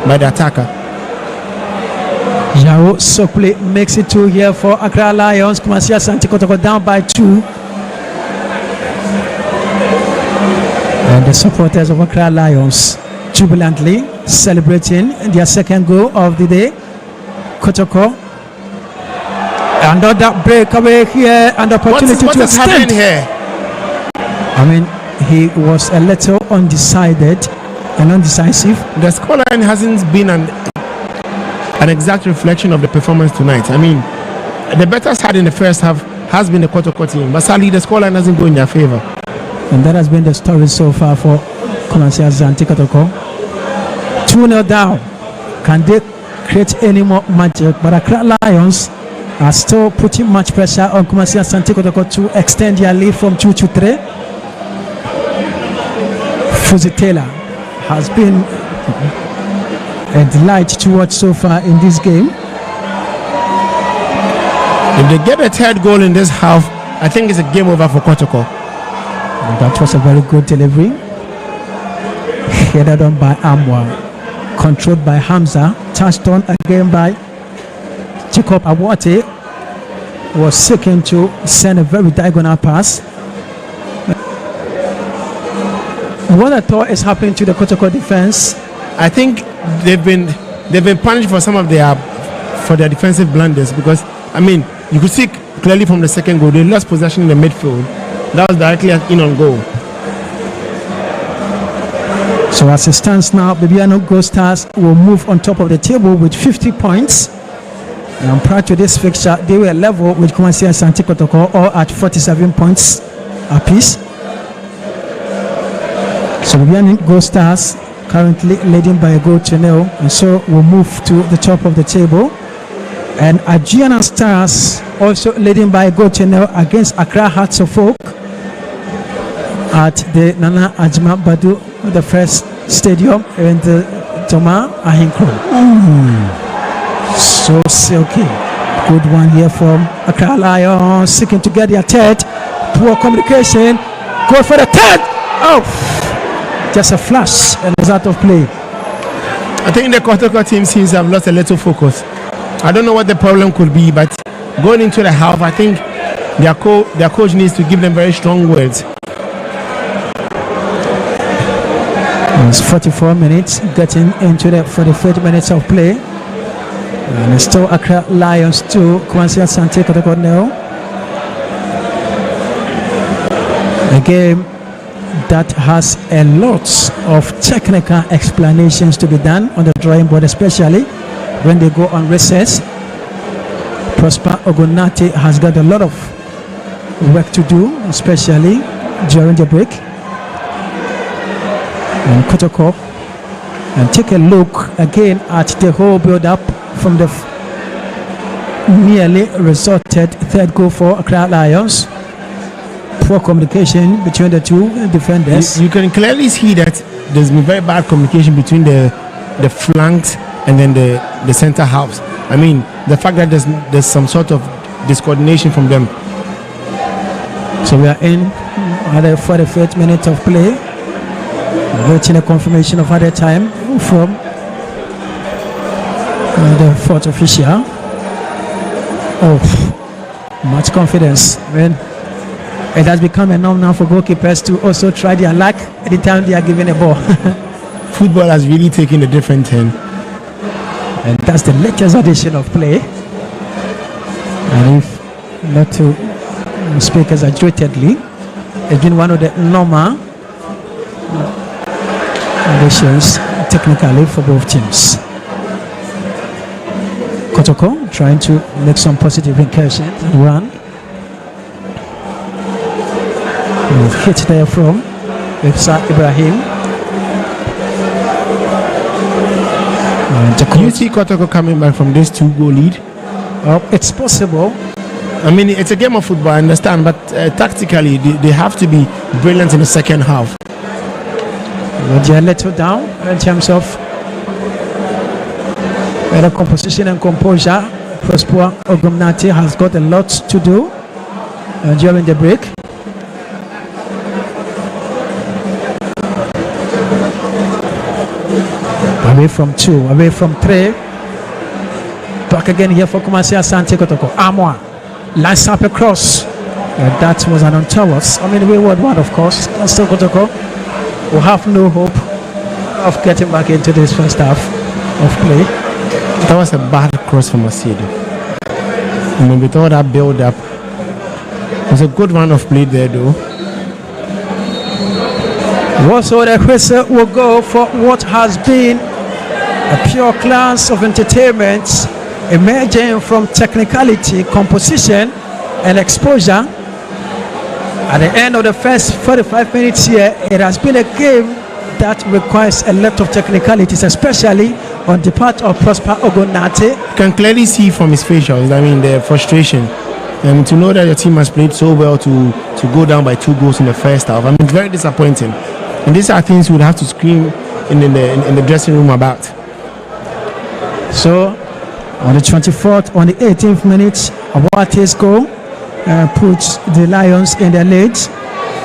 attacker. Yao Sopuli makes it 2 here for Accra Lions. Kumasi Asante Kotoko down by 2. And the supporters of Accra Lions jubilantly celebrating their second goal of the day. Kotoko, another breakaway here and opportunity to extend. Here? I mean, he was a little undecided and undecisive. The scoreline hasn't been an exact reflection of the performance tonight. I mean, the better side in the first half has been the Kotoko team, but sadly the scoreline doesn't go in their favor. And that has been the story so far for Kumasi Asante Kotoko. 2-0 down. Can they create any more magic? But Accra Lions are still putting much pressure on Kumasi Asante Kotoko to extend their lead from 2 to 3. Fuzi Taylor has been a delight to watch so far in this game. If they get a 3rd goal in this half, I think it's a game over for Kotoko. And that was a very good delivery. Headed on by Amwa, controlled by Hamza, touched on again by Jacob Awate, was seeking to send a very diagonal pass. What I thought is happening to the Kotoko defense, I think they've been punished for some of their defensive blunders, because I mean, you could see clearly from the second goal they lost possession in the midfield. That was directly in on goal. So as it stands now, Bibiano Gold Stars will move on top of the table with 50 points. And prior to this fixture, they were level with Kumasi Asante Kotoko, all at 47 points apiece. So Bibiano Gold Stars currently leading by a goal to 0, and so we'll move to the top of the table. And Aegean Stars also leading by a goal to 0 against Accra Hearts of Oak at the Nana Ajima Badu, the first stadium in the Toma Ahinkro. So silky. Good one here from Accra Lions, seeking to get their 3rd. Poor communication. Go for the 3rd. Oh, Just a flash and it's out of play. I think the Kotoko team seems to have lost a little focus. I don't know what the problem could be, but going into the half, I think their coach needs to give them very strong words. It's 44 minutes, getting into the 45 minutes of play. And it's still Accra Lions 2, Asante Kotoko now. A game that has a lot of technical explanations to be done on the drawing board, especially when they go on recess. Prosper Ogunate has got a lot of work to do, especially during the break. And Kotoko, and take a look again at the whole build-up from the nearly resorted third goal for Accra Lions. Poor communication between the two defenders. You can clearly see that there's been very bad communication between the flanks and then the center halves. I mean, the fact that there's some sort of discoordination from them. So we are in the 45th minute of play, waiting a confirmation of other time from the fourth official. Oh, much confidence. When it has become a norm now for goalkeepers to also try their luck anytime they are given a ball. Football has really taken a different turn. And that's the latest edition of play. And if not to speak exaggeratedly, it's been one of the normal editions technically for both teams. Kotoko trying to make some positive incursions and run. Hit there from Ibrahim. Do you see Kotoko coming back from this 2-goal lead? It's possible. I mean, it's a game of football, I understand, but tactically they have to be brilliant in the second half. But they're a little down in terms of better composition and composure. Prosper Ogumnati has got a lot to do during the break. Away from 2, away from 3. Back again here for Kumasi Asante Kotoko. Amwa lines up across. That was an untoward, wayward one, of course. Asante Kotoko will have no hope of getting back into this first half of play. That was a bad cross from Asante. With all that build up, it was a good run of play there though. Also, the whistle will go for what has been a pure class of entertainment emerging from technicality, composition, and exposure. At the end of the first 45 minutes here, it has been a game that requires a lot of technicalities, especially on the part of Prosper Ogunate. You can clearly see from his facials, the frustration. And to know that your team has played so well to go down by 2 goals in the first half, it's very disappointing. And these are things we would have to scream in the dressing room about. So, on the 24th, on the 18th minute, Awate's goal puts the Lions in their lead.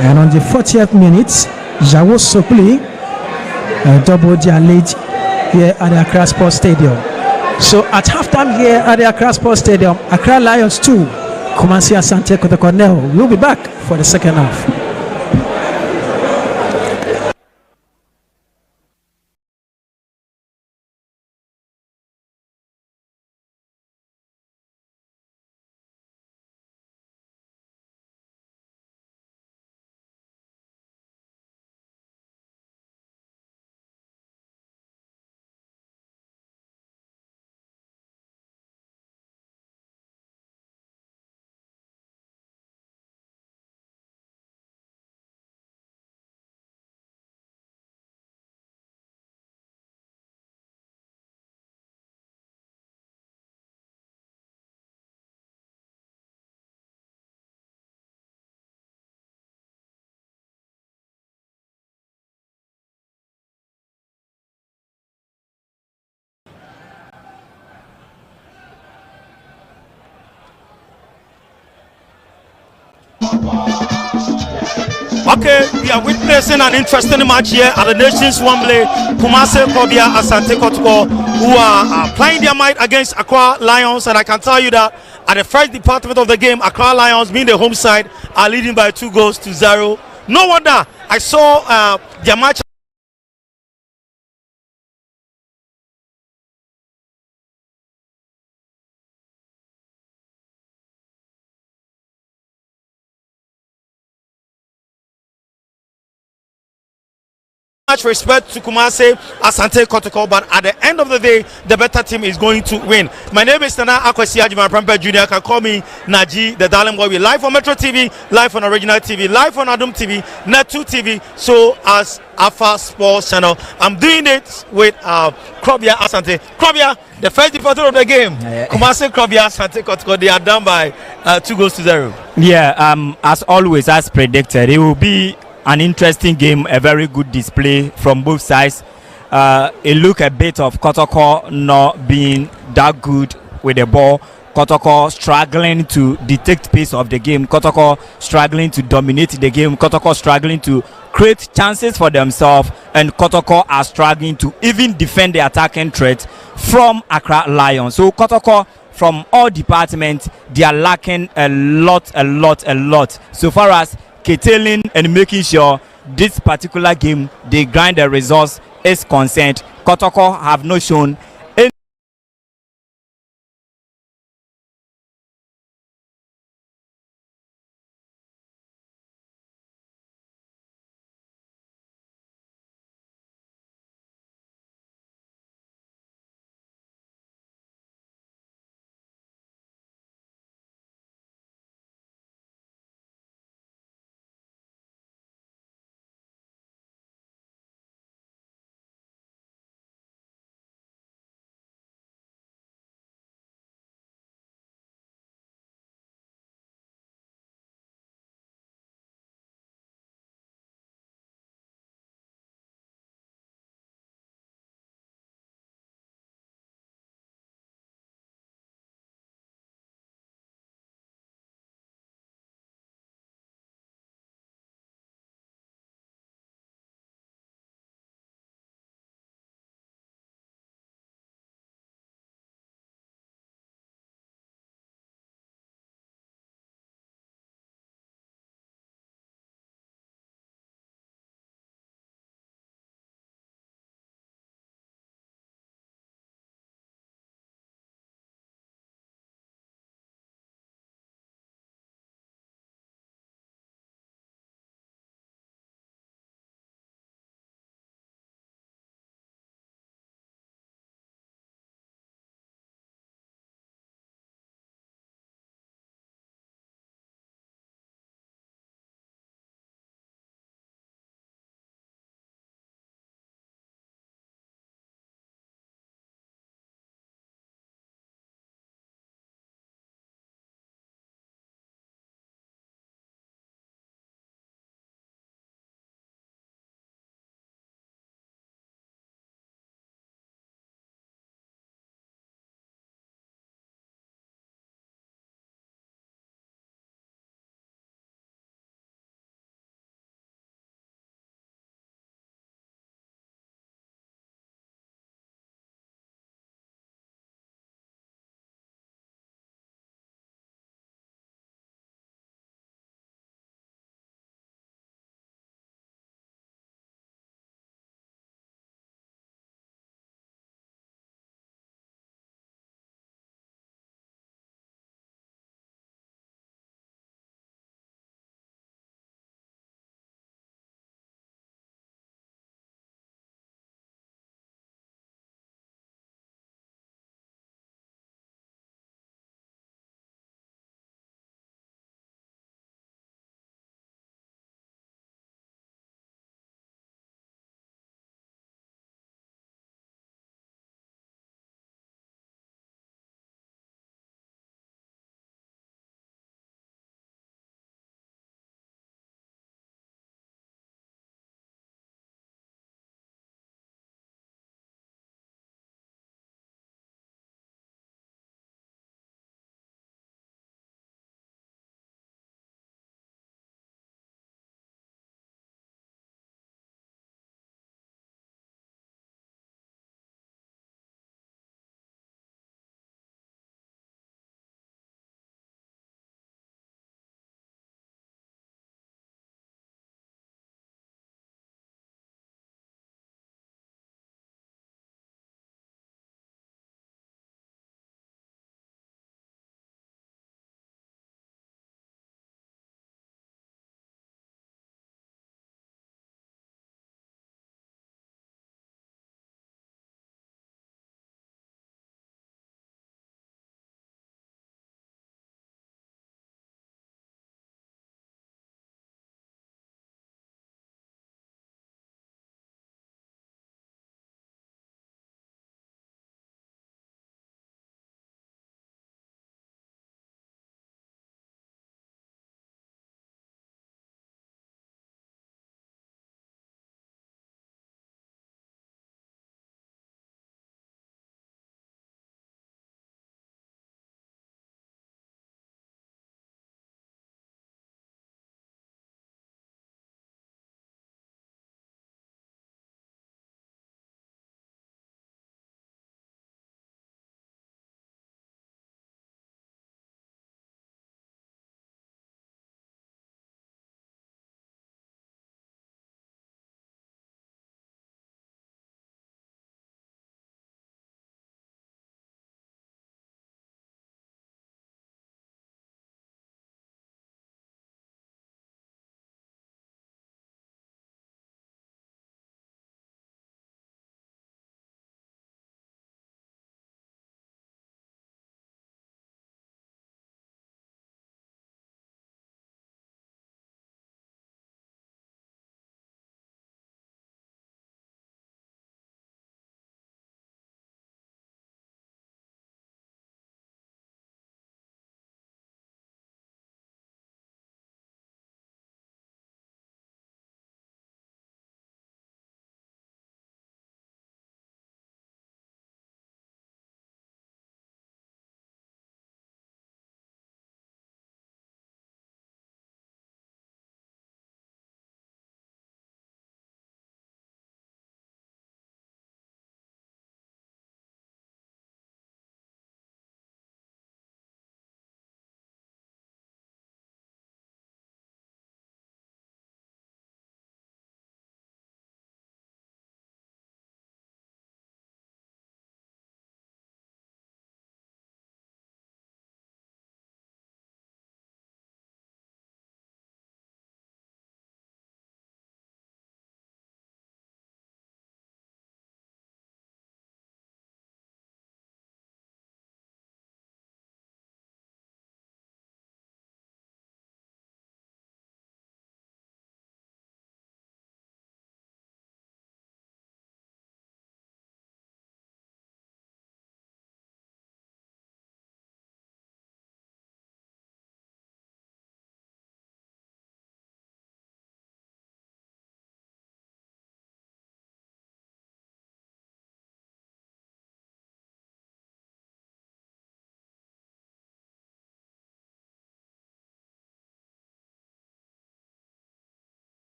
And on the 40th minute, Jawo Sopli doubled their lead here at the Accra Sports Stadium. So, at halftime here at the Accra Sports Stadium, Accra Lions 2, Kumasi Asante Kotoko now will be back for the second half. Okay, we are witnessing an interesting match here at the Nations Wembley. Kumase Kobia, Asante Kotoko, who are playing their might against Accra Lions, and I can tell you that at the first department of the game, Accra Lions, being the home side, are leading by 2-0. No wonder I saw their match much respect to Kumase, Asante Kotoko, but at the end of the day, the better team is going to win. My name is Nana Akwesi Ajima Prempeh Jr. Can call me Naji, the Darling Boy. We live on Metro TV, live on Original TV, live on Adum TV, Net2 TV, so as Alpha Sports Channel. I'm doing it with Krobia Asante. Krobia, the first departure of the game. Kumase, Krobia, Asante Kotoko, they are done by 2-0. Yeah, as always, as predicted, it will be an interesting game, a very good display from both sides. It look a bit of Kotoko not being that good with the ball. Kotoko struggling to detect pace of the game. Kotoko struggling to dominate the game. Kotoko struggling to create chances for themselves, and Kotoko are struggling to even defend the attacking threat from Accra Lions. So Kotoko, from all departments, they are lacking a lot. So far as curtailing and making sure this particular game they grind the results is concerned, Kotoko have not shown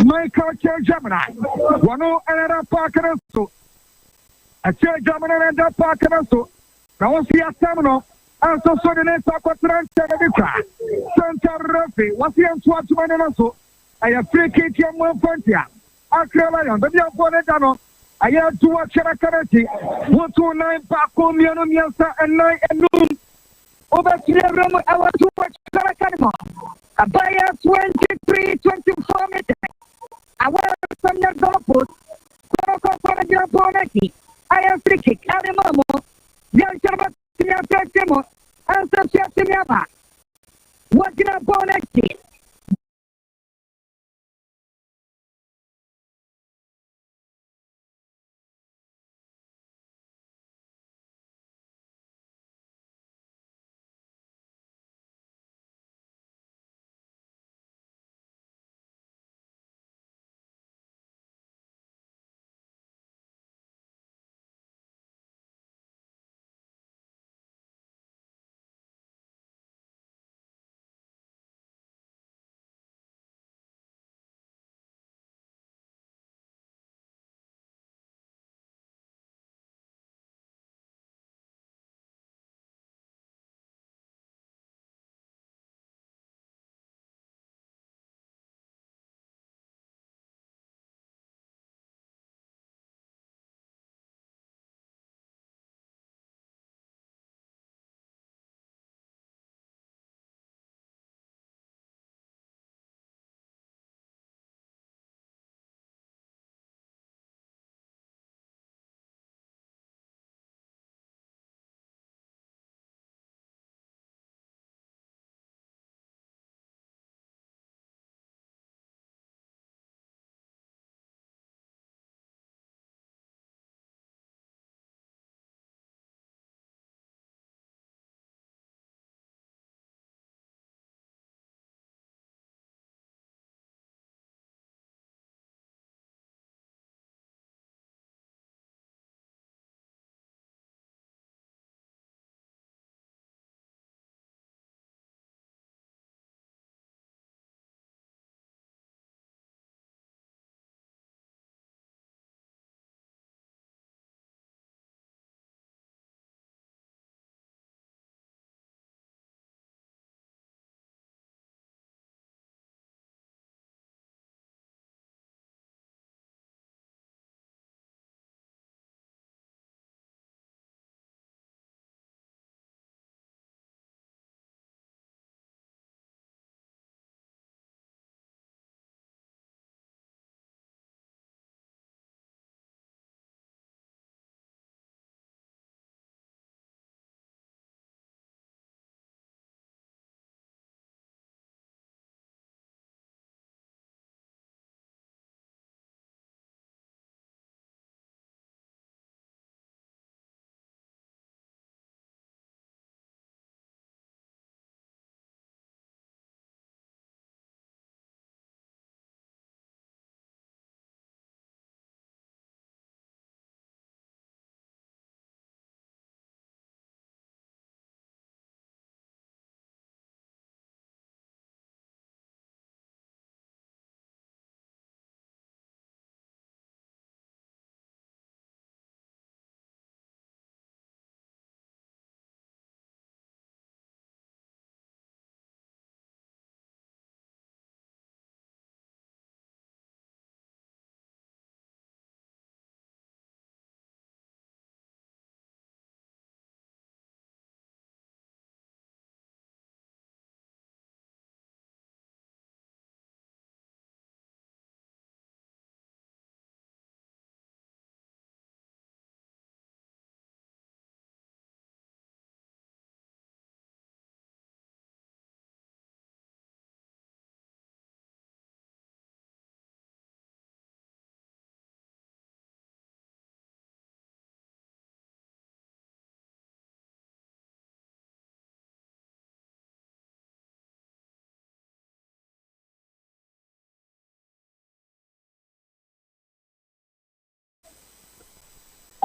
Michael Ch. Gemini. One another parker so. A Ch. Gemini and that parker so. Now we see a terminal. And so the next aquatrans Santa Rafi. What's the answer to my name so? I have 3 KTM 1 frontier. Accra Lion, the young boy Dano. I have 2 Charakarati. 129 Paco Miano Miasa and 9 and noon. Over to the room, I was 2 Charakanimo. A buyer 23-24 meters. I want some young goalpost. Kotoko for the young Bonaki. I am free kick. Adamamo. Young Shabbat. And some Shasimiaba. What did I Bonaki?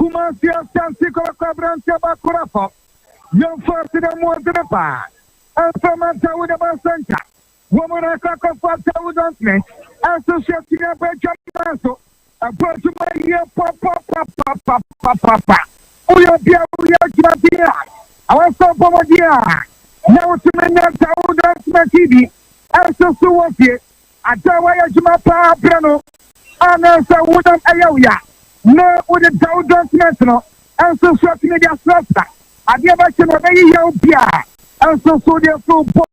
Kumasi Asante Kotoko Bakurafo. Young first in the more to the bar. And from with the Asante. Woman I crack off with me. Associated by John. A person by here, papa. Oh, you're here. I was so for my dear. Now to many that TV. And so was here. I tell why I do my power piano. And also wouldn't aya. No, with the Dowdance National. And so sweating the Asante. I never can obey you, Pia. And so they're so poor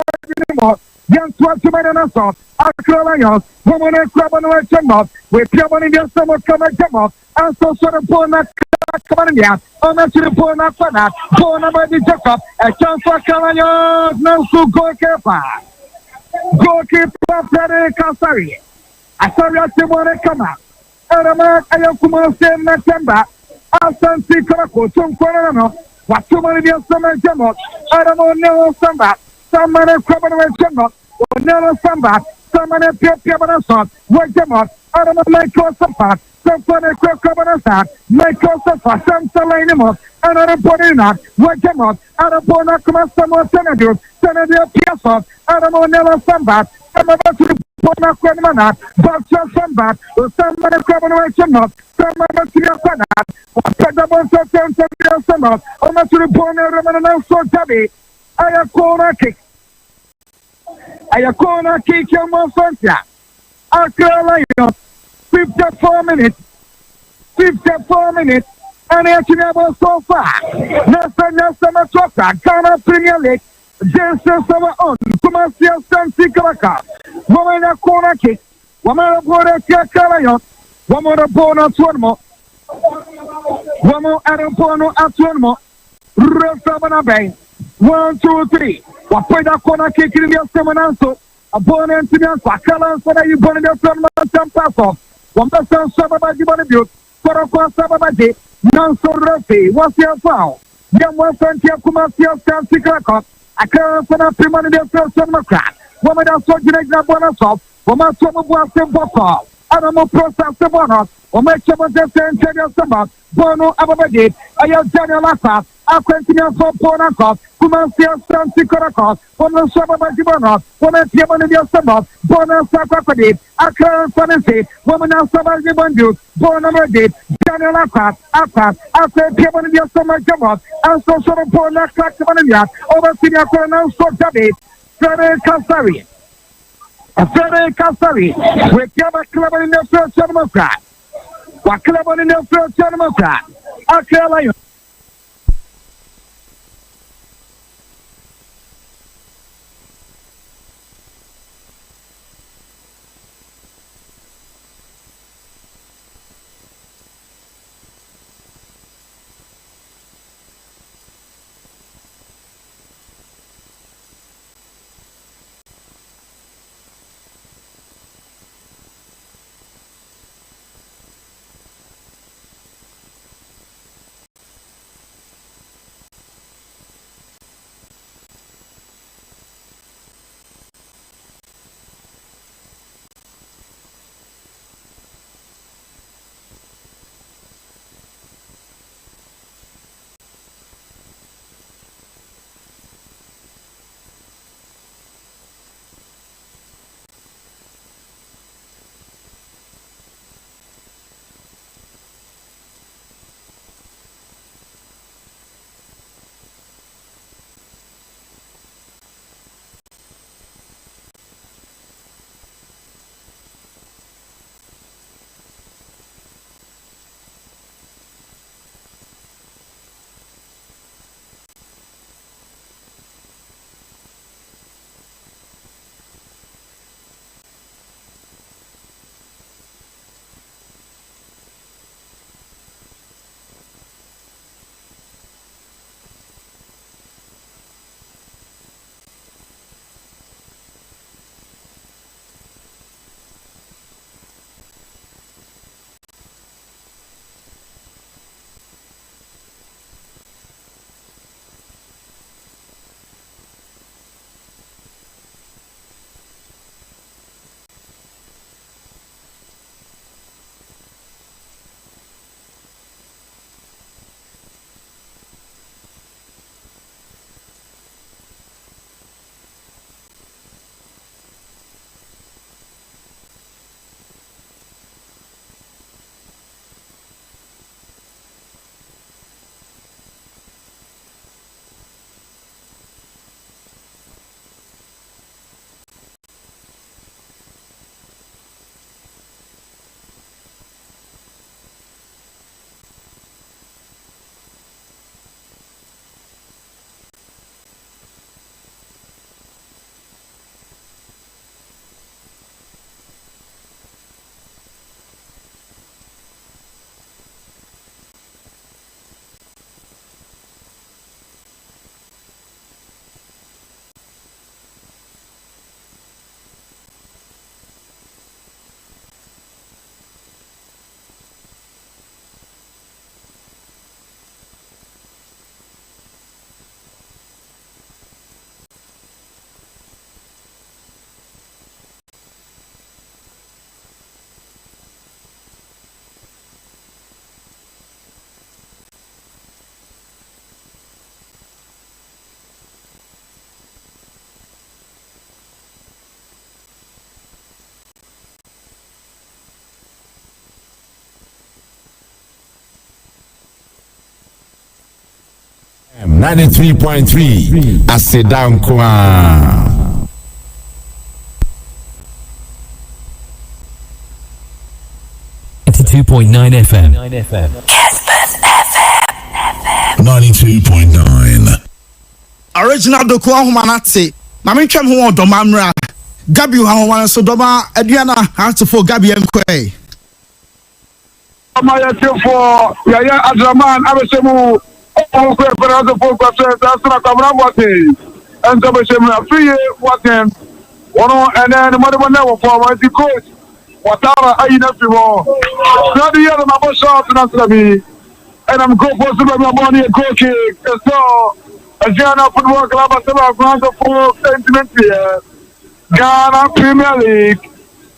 anymore. Young Swartzman and assault. Accra Lions. Woman and club on the jump. With Piamon in the summer come and jump up. And so sort of born that come on here. On the born that for that. Born about the Jacob. A chance for Lions. No, so goalkeeper. Goalkeeper Frederick Kasari. I saw you to want to come out. And a man I am from September. Asante Kotoko. Some corner. What too many years summer jump up. I don't know Samba. Someone club on the jump up. Or Samba. Someone Piamon. What jump up. I don't know Michael Samba. Some funny club on the side. Michael Samba. Some Salanimo. Another body not. What jump up. I don't know someone Senator. Senator Piasso. I don't know Samba. Some of us to Bona Quanmana. Dr. Samba. Or someone club on the jump up. Someone Piasso. What the Samba. Or not to the Bona Roman so tabby. I a corner kick. Your Monsantia. Accra Lions. 54 minutes. 54 minutes. And actually about so far. Nelson Choka. Ghana Premier League. Jason Summer on. Kumasi Asante Kotoko. Woman a corner kick. Woman a border Accra Lions. Woman a border Tuanmo. Woman a border Atuanmo. Rosabana Bay. 1, 2, 3. What point that corner kick in the Semananso? A bonnet to the Sakalan so that you burn the Sun pass off. One person Sababaji Bonabute. Kotoko Sababaji. Nanso Rossi. What's your foul? Young one Santia Kumasi Asante Kotoko. I can't send a prima in the first Democrat. Woman that so direct that bonus off. Woman so much simple. Animal process the bonus. Or make sure that they send you some Bono Ababaji. I have Daniel Lassa. I continue for Ponako. Kumasi Asante Kotoko. Woman Sababaji Bono. Woman Piamon in the summer. Bono Sakapadi. Accra Fantasy. Woman Sababaji Bondu. Bono Medi. Daniel Lassa. Accra. After Piamon in the summer jump. And so sort of Bono Claxamania. Over Senior Colonel Sotabi. Frederick Kasari. Frederick Kasari. We have a club in the first Democrat. What club in the first Democrat? Accra Lions. 93.3 Asedankwa. 92.9 FM. 92.9. Original doku ahomanate. Na me twem ho odoma mra. Gabi ahoman so doma aduana hatofo Gabi enkwe. Amaya tifo yaya Adraman abesemu o ko esperanza for kwase asuna kwamra bote. Enzo besemu free waten. Wono and then mother never for the coach. Watara ayina fiwo. Na the other my shot na sabi. And I'm going for some money and goal kick. So Ghana Football Club has about ground for sentiment here. Ghana Premier League.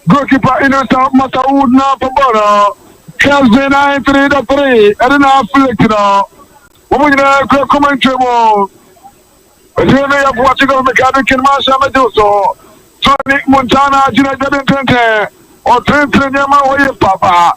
Goalkeeper Innocent Mataoud na Pabora. Kelvin 9-3. I don't know how woman go commentary mo. Here they are watching on the cabin can Masha Meduso. Tony Montana Jina Jabin or Trinity Yama Papa.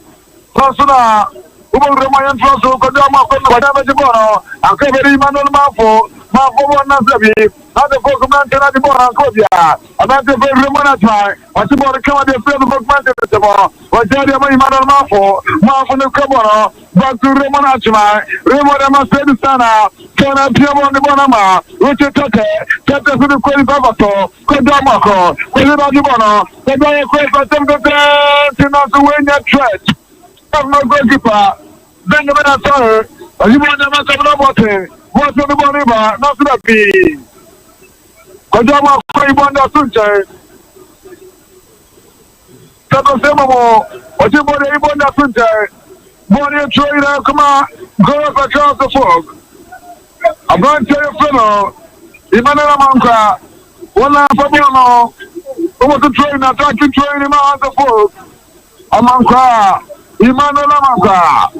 Persona. Remayan Flosso, Kodama, whatever you want, and Kaveri Manuel Mafo, Nazabi, not the Pokemon Tenadibora, Kodia, about the very monetary, what's about the Kama de Pokemon, or Jadia Manuel Mafo, Mafo the Kabona, back to Remonachma, Remodama Sedistana, Tana Piamo de Bonama, Richard Tete to the Quabato, Kodamako, Kodabona, the Daya Quaker, not to win that threat. No goalkeeper. Then the man after you want them to have water. What's on the body bar? Not to be. Kodama Kwabanda Sunche. Tato Semamo. What you bought a Bonda Sunche? Bonnie trader, come on. Go up across the fog. I'm going to tell you, fellow. Emmanuel Manka. One lamp for Bono. Over the train, attacking train in the fog. Amanka. Emmanuel Amaka.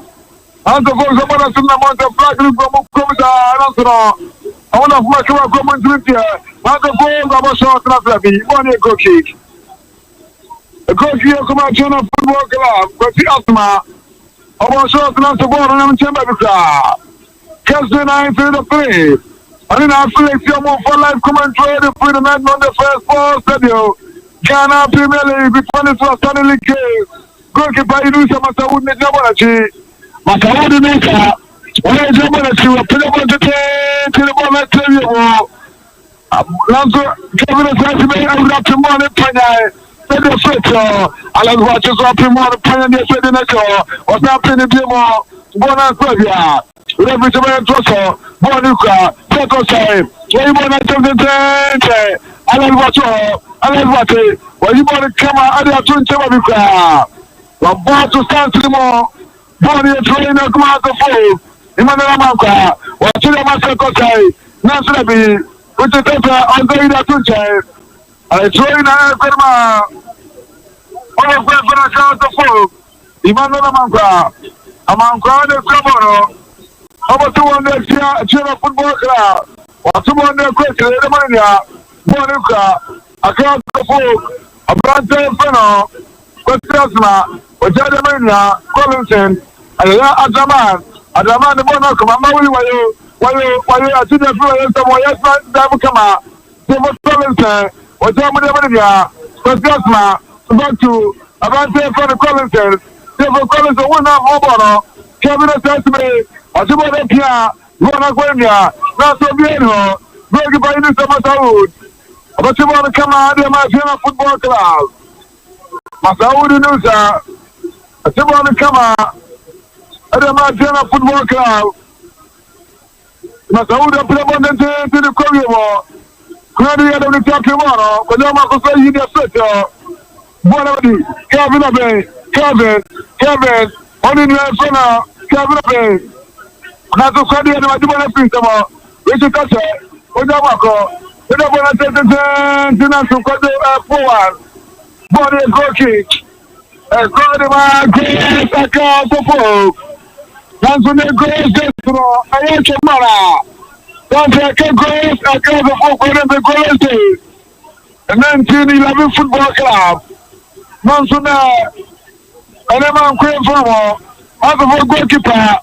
And the voice of the Monte Flag from Comida, I want to make a comment with you. And the voice of a short Nazabi, one year go kick. A coach here come out China Football Club, but the Asma. I was short Nazabi and I'm Chamber. Keston 9-3. And in our selection for live commentary, the freedom on the first ball stadium. Ghana Premier League, before this was suddenly case. Goalkeeper Inusa Mataoud ne Jabonachi. Mataoud Nika. Why Jabonachi will play on the table. Lanzo Kevin Asante and Rapid Money Panya. The Fetcher. Alan watches Rapid Money Panya. They said in the show. What's happening in Demo? Bona Serbia. Leverage of Trosso. Bonuka. Toto Sai. Why you want to the Alan Watcho. Alan Watcho. Why you want to come out of the Chamber? About to stand to the more body trainer come out the fold. Emmanuel Manka, what to the master Kotai, Nasabi, with the paper on the Tunche. I train a Perma. All of them for the fold. Emmanuel Manka, among crowded Caboro. Over 200 China Football Club. Or 200 questions in the Mania. Bonuka, across the fold. A brand new funnel. Questions. Ojadamania, Collinson, Adraman, the Bono, Mama, why you are to the floor, yes, Dabukama, David Collinson, Ojadamania, Questions, about to Avante for the Collinson, David Collinson, one of Mobono, Kevin Asante, Ojibwa Pia, Rona Guenia, Naso Bieno, Greg by Inusa Mataoud, about you want to come out of my Football Club. Mataoud Inusa. I still want to come out at the Montana Football Club. Mataoud play on to the Korea War. Credit of the top tomorrow, but no one can say you get fit. Bonabody, Kevin, only in the front, Kevin. Not to credit of the Prince, Richard Cutter, Ojamako, we don't want to take the National Code forward. Body goal kick. A God grace across the folk. That's when the grace gets through. I want to Mara. Don't take a grace across the folk within the grace. The 1911 Football Club. Mansuna. And then I'm queen from as a goalkeeper.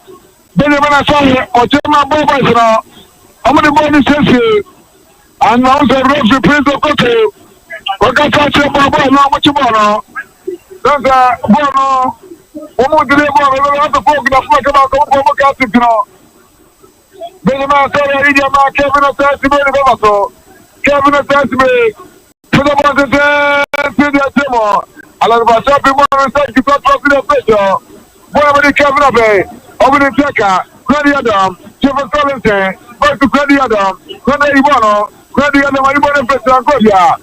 Benjamin Asante, or Gemma Bobasra. I'm going to buy this here. And now the referee Prince of Kotoko. What can I say about now? What you want? That's a ball. One delay ball. We have to focus on the about the captain. Benjamin said, "Idia ma Kevin says to me the so Kevin says to me, put up on the demo. I like about shopping more and say you got to the picture. Boy, Kevin Abbey, over the checker, Creddy Adam, Jefferson Collins, back to Creddy Adam, Creddy Ibono. Kwadi ya na ibone pesa ngoja.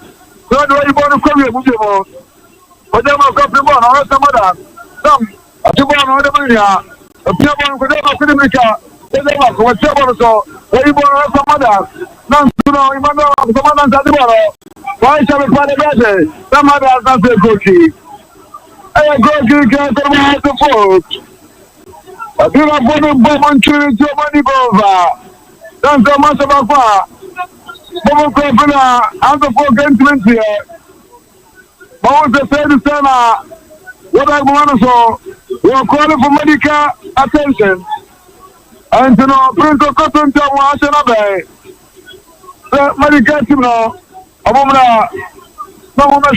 Kwadi wa ibone kwa mujemo. Oja ma kwa primo na rasa mada. Sam atibo na wada manya. Pia bwana kwa dema kwa dimika. Oja ma kwa chabo so. Wa ibone rasa mada. Na tuno imanda kwa manda ndadi bwana. Wa isha mepale bade. Samada asante goki. Aya goki kwa kwa the folks. Adila bwana bomba nchini jomani bova. Danza masa bakwa. Bobo Kofina, I'm the 4 games here. But what's the third center? What I want to say, we are calling for medical attention. And you know, Prince of Cotton to Washington Bay. The medical team now, a woman, no woman,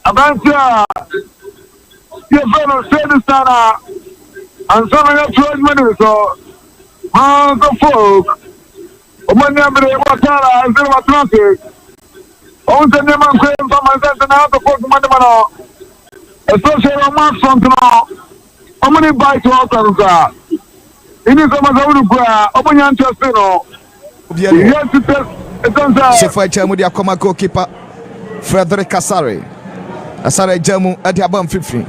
a banker, your fellow third center, and some of your 12 minutes. So, the folk. Omani ambre watara azira watrante onse nema kwe mfama zante na hapo kwa kumande mano social marks on no omani bite wa karuka ini kama zauru kwa omani anchase no yes it Sefa jamu dia koma goalkeeper Frederick Asare jamu adi abam fifri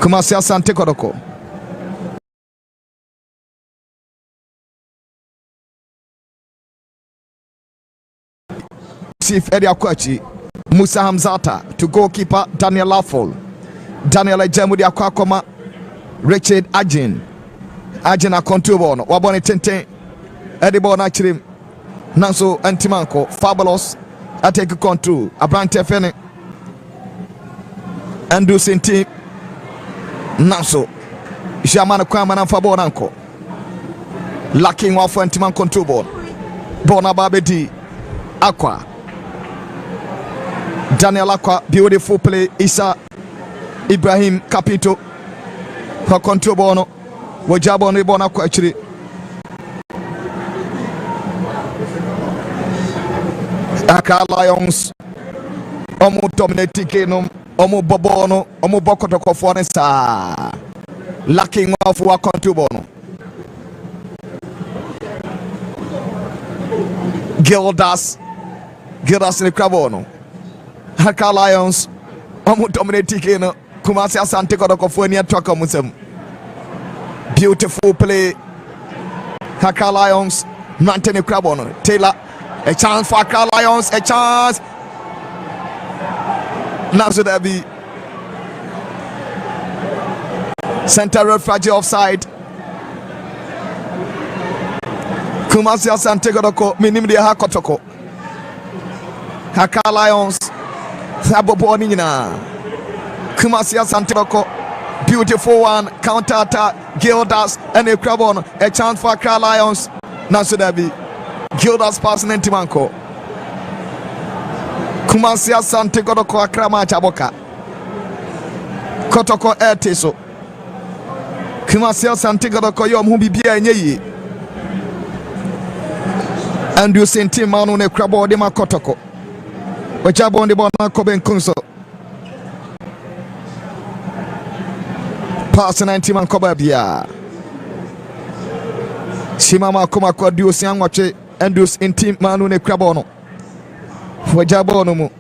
Kumasi asantekotoko Chief Eddie Akwachi, Musa Hamzata to goalkeeper Daniel Lawful. Daniel Ejemudi Akwakoma, Richard Ajin Akontubono, Waboni Tente, Eddie Bonachim, Nanso Antimanko, Fabulous, I take a control, Abrante Fene, Andu Sinti, Nanso, Jamana Kwamana Fabonanko, lacking off Antimanko Tubon, Bonababedi, Aqua. Daniel Aqua, beautiful play. Isa Ibrahim Capito, her control bono, Wajabon Ribona Quachri. Accra Lions, Omu dominating Kenum, Omu Bobono, Omu Kotoko Foresta, lacking off our control bono. Gildas in the Crabono. Accra Lions, Omu dominating Keno, Kumasi Asante Kotoko for near Trakamusem. Beautiful play. Accra Lions, Nantini Crabono. Taylor, a chance for Accra Lions, a chance. Now should there be center road fragile offside. Kumasi Asante Kotoko, minimum de Kotoko. Accra Lions. Sabobonina Kumasi Asante Kotoko, beautiful one, counter attack, Gildas and a Crabon, a chance for Accra Lions. Now should there be Gildas passing into Manko. Kumasi Asante Kotoko Accra Machaboka Kotoko Erteso Kumasi Asante Kotoko Yom Hubibia Nye and you sent him on a Crabo de Makotoko. Wachabo ndi bona Koben Kunso. Pass 90 man Kobabia. Simama kuma kwa dios yang wache endus intim manu ne krabono. Wachabo no mu.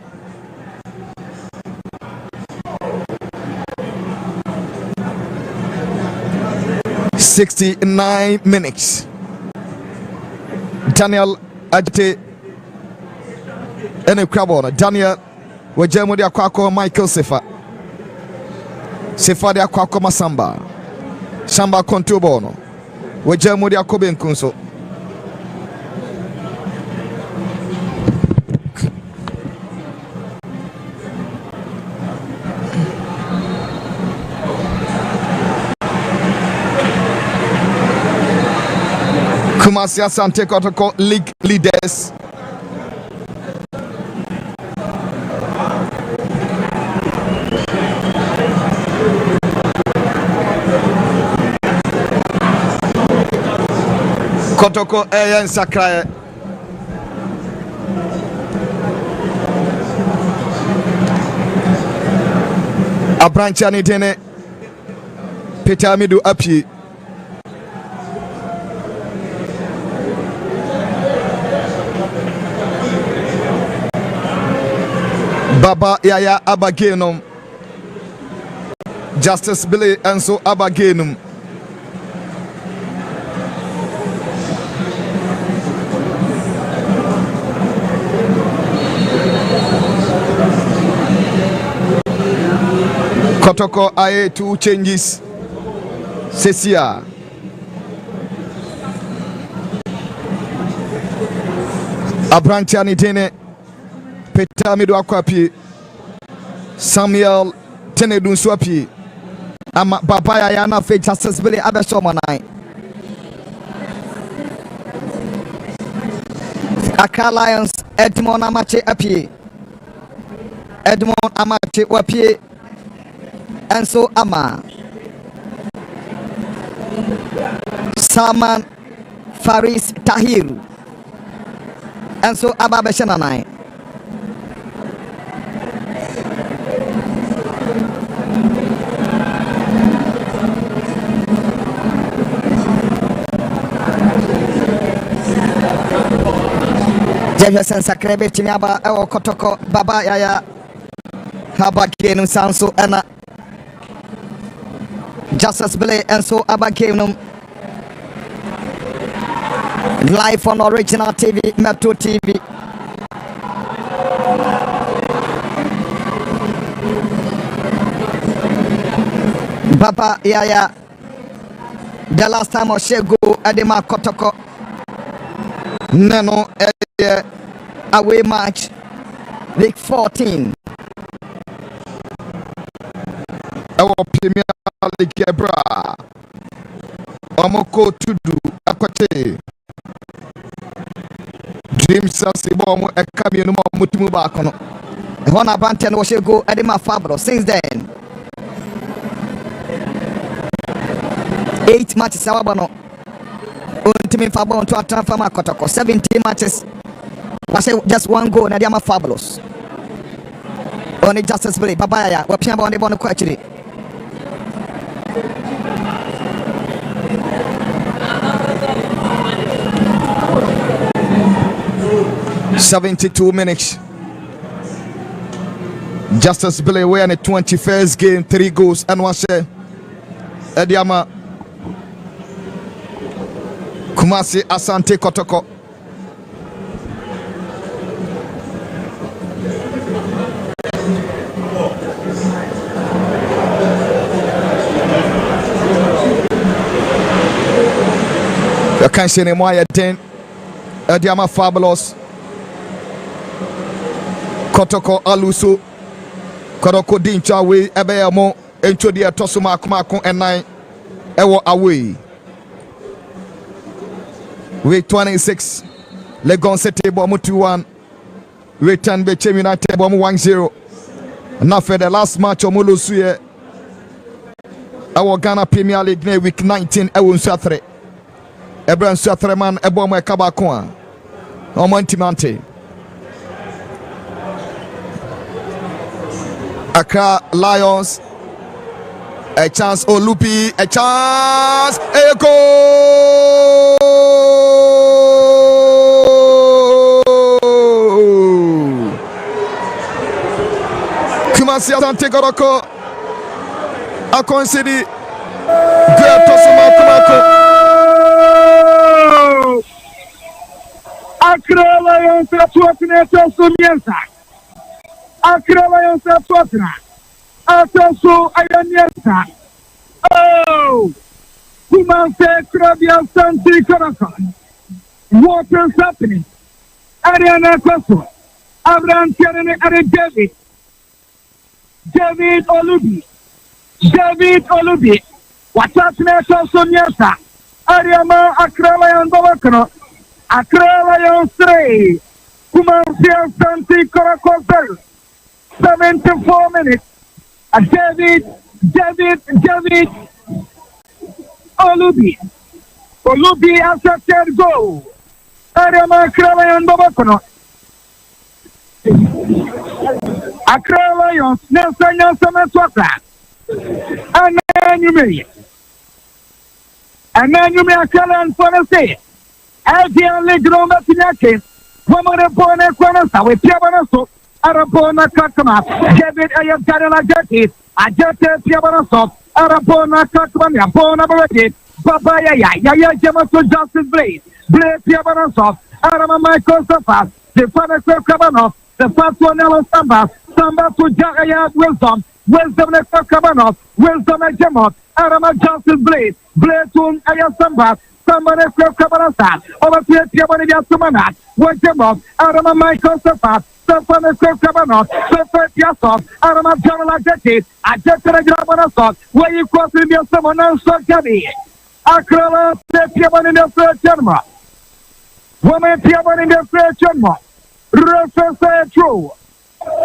"69 minutes. Daniel Ajite ene Crabon, Daniel Wajemo de Akwako, Michael Sefa de Akwako Masamba, Samba Contubono, Wajemo de Akoben Kunso. Kumasi Asante Kotoko league leaders. Kotoko Ayan Sakrae. Abranchani Dene Peter Midu Api. Baba Yaya Abagenum. Justice Billy Enso Abagenum. Kotoko aye 2 changes. Sesia. Abrantiani Dene Peter Midu Akwapi. Samuel Tenedun Swapi. Ama Baba Yana Fe Justice Billy Abesomanai. Accra Lions Edmond Amache Api. Edmond Amache Wapi. Enso Ama. Salman Faris Tahir. Enso Ababeshananai. Jefferson Sakrebe Timiaba Ewo Kotoko Baba Yaya Habakenu Sanso Ena Justice Billy Enso Abakenum. Live on Original TV, Metro TV. Baba Yaya. The last time I go Edema Kotoko. Nano away match week 14. Our Premier League Ebra Omoko Tudu Akwate Dreams Sasibom Ekamian Mutumu Bakono Hona Banten was go Edema Fabro. Since then 8 matches Sawabano Ultimate Fabon to transfer Kotoko 17 matches. I say just 1 goal and they are fabulous. Only Justice Billy Babaya we're playing on the ball question. 72 minutes. Justice Billy we're in the 21st game, 3 goals and 1 share. Ediama Kumasi Asante Kotoko. I can't say anymore. Ediama fabulous. Kotoko Aluso. Kotoko Dincha we Ebeyamo. Encho dia Tosuma Kumako and 9. Ewo away. Week 26. Legon City Bomu 2-1. Return Bechem United Bomu 1-0. Now for the last match of Mulusuye. Our Ghana Premier League week 19. Ewo Nsuatre. Ebran Suatreman Ebomo Ekabakwa. Omontimante. Accra Lions. A chance Olupi. A chance. A goal. Kumasi Asantekotoko. Akon City. Great Tosuma Kumako. Accra Lions atuatinete sumienza. Accra Lions atuatina. Atenso ayanienza. Oh! Kumase Krabia Santi Karakan. What is happening? Ariana Koso. Abraham Tierney and David. David Olubi. What happened to Sonyasa? Ariama Accra Lions Babakano. Accra Lions 3. Kumasi Asante Kotoko 74 minutes. David Olubi has a third goal. Ariama Accra Lions Babakano. Accra Lions Nelson Swaka. And then you may Accra for the say. Aldian Legron Batinake. Woman upon a corner with Piabanaso. Arabona Kakama. David Ayatana Jackie. I just said Piabanaso. Arabona Kakama. Bona Barati. Babaya Yaya Jamaso Justice Blade. Blade Piabanaso. Arama Michael Safa. The father Kabanov. The first one Ellen Samba to Jagaya Wisdom Kabanoff, Wisdom and Gemot, Arama Johnson Blade to Ayasamba, somebody Kabanasa, over to Yabania Sumanat, Wajamov, Arama Michael Safa, Safana Kabanoff, Safa Yasov, Arama Jamala Jackie, I just a Jabanaso, where you cross in your someone else, Gabi. Accra, Piaban in the third Genma. Woman Piaban in the third Genma. Reference true.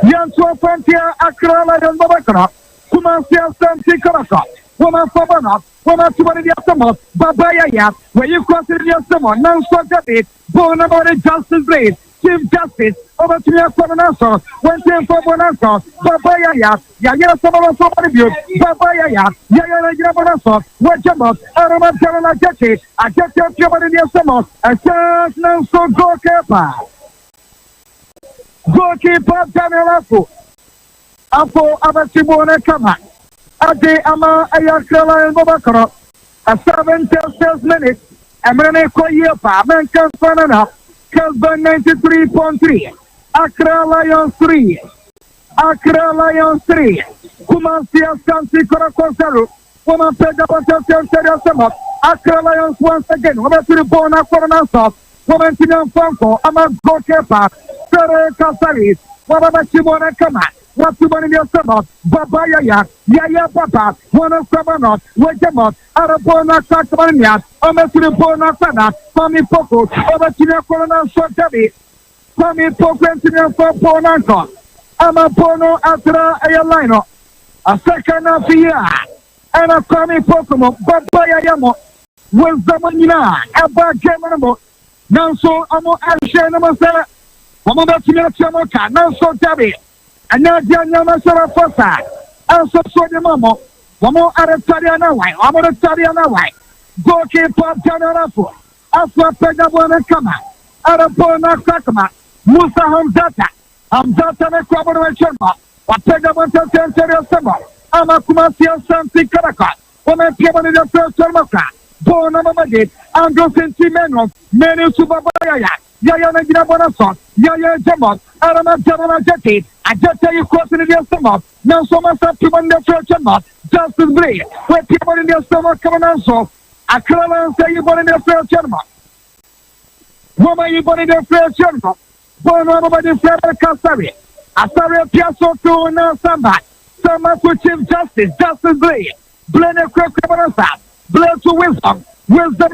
Yantua Frontier, Accra Lions Babakana, Kumasi Asante Kotoko, Woman Fabana, Woman Tuaniasamo, Babaya, where you consider yourself, non Sogabit, born about a justice blade, Chief Justice, over to your Sabanaso, went in for Bonaso, Babaya, Yaya Sabana Sobabut, Babaya, Yaya Yabanaso, Wajamo, Arama Jana Jackie, I get your Jabaniasamo, a chance non so go kepa. Goalkeeper Daniel Afo Abasibone Kama. Ade Ama Ayakra Lions Babakaro. A 7 minutes. Emrene Koyepa. Menkan Fanana. Casban 93.3. Accra Lions 3. Accra Lions 3. Kumasi Asante Kotoko. Woman Pega Batel Sama. Accra Lions once again. Woman to the Bona Coronasa. Woman Tinan Franco. Ama goalkeeper. Kasari, Baba Simona Kama, what to money yourself, Babaya, Yaya Papa, one of Sabanot, Wajamot, Arabona Sakamania, Omasibona Sana, Fami Poco, over Tina Corona Sotabi, Fami Poco and Tina for Ponanco, Amapono Atra Ayalino, a second of the year, and a Fami Pocomo, Babaya Yamo, was the Manina, Abba Gemanamo, Nanso Amo Ashanama. Woman that's in Chamoka, now so Tabby, and now Jana Sara Fossa, and so the Momo, Womo Aratariana White, Amoratariana White, goalkeeper Janarafu, Afra Pegabona Kama, Arabona Kakama, Musa Hamzata, Mekwaboration, or Pegabonta Central Summer, Amakumasi Asante Kotoko, Woman Piaban in the first Termoka, Bona Mamadi, Andrew Sentimeno, Menu Subabaya. Yaya Bonason, Yaya Jamot, Arama Jamala Jackie, I just tell you crossing in your stomach, now so much up to one the church and not, Justice Blade, where people in your stomach come on so, I call and say you born in your first gentleman. Woman, you born in your first gentleman, born over the Federal Custody, Asari Piasso to now Samba to Chief Justice Blade, Blade of Crocabanasa, Blade to Wisdom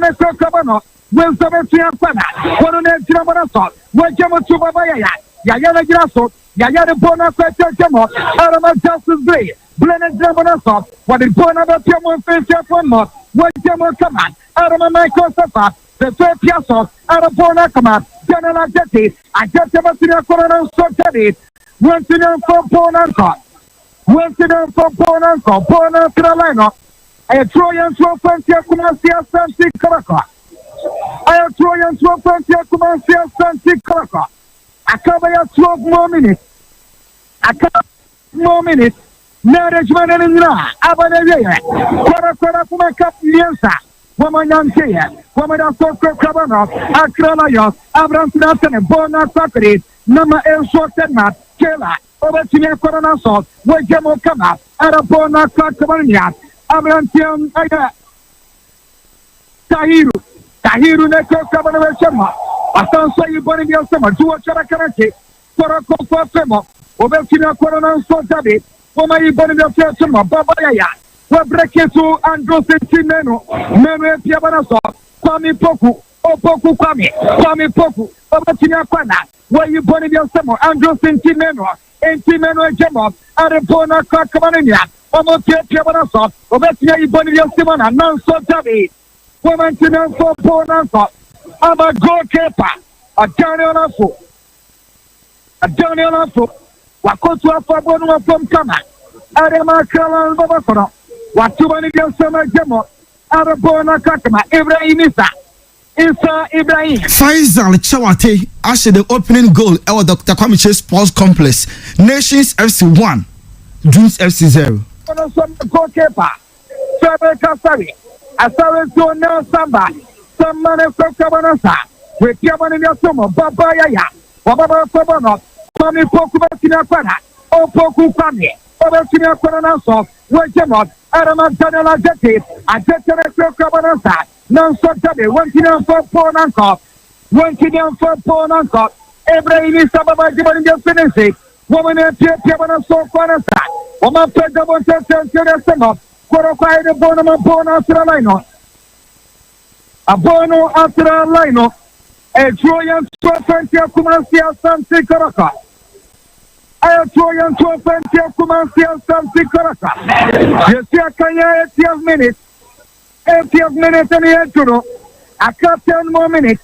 and Crocabano. Wisdom and Tiafana, one on the Jamaso, one Jamo to Babaya, Yaya Grasso, Yaya the Bona Jamo, Arama Justice Blade, Blended Jamaso, what is born about Jamo Face one more, one Jamo Command, Arama Michael Safa, the third Piasso, Arabona Command, General Jetty, I just have a senior Corona Sotadi, one senior for Bonanco, one senior for Bonanco, Bona Carolina, a Trojan Trophy Kumasi Asante Kotoko. I have Trojan Trophy Kumasi Asante Kotoko. I cover 12 more minutes. I cover more minutes. Management in La Abanaya. Kora Kumaka Liensa. Woman Yankee. Woman of Koko Cabano. Accra Lions. Abrams Nathan. Bona Socrates. Nama El Shortenmat. Kela. Over to your Corona Salt. Where Jamo Kama. Arabona Kakamania. Abrantian Tahiru Neko Cabana Shema. I don't say you born in your summer. Do what you're a for a cold for Femo. Over to your Corona Salt David. For my born in your first summer. Babaya. we're breaking to Andrew Sentineno, Meme Piabanaso, Kwame Poku, Opoku Kwame Poku, Obatina Kwana, where you born in your summer, Andrew Sentineno, Entimeno Jemo, Arabona Kakamania, Omotia Piabanaso, Obatina, you born in your Simona, non so David, Woman Tinan for Ponanso, I'm a goalkeeper, a Daniel Afo, Wakotu Afabonu from Kama, Arema Kalan Babakono, Watubani Sama Jemo, Arabona Kakama, Ibrahim Isa Ibrahim. Faisal Chawate, actually the opening goal at Dr. Kwame Sports Complex, Nations FC 1, Dreams FC 0. Goalkeeper, Sabe Kasari, Asare Tonel Samba, Samane Kabanasa, with Yaman in Yasumo, Baba Yaya, Baba Sabano, Kwame Poku Kwana, Opoku Kwame, Obatina Kwana, Wajamot, Arama Daniela Jeti, Ajetere Kabanasa, non-Sotabe, 1 for Ponanko, 1 for Ponanko, Ibrahim Sababa Jiban Finisi, Woman and Piabana So Kwanasa, Woman Pedabon Semo, Korokai the Bonama Bona Lino, a Bono Astra Lino, a Trojan Trophentia Kumasia Asante Kotoko. I Trojan Trophentia Kumasia Asante Kotoko. You see a Kanya 80 minutes. 80 minutes and the intro. I got 10 more minutes.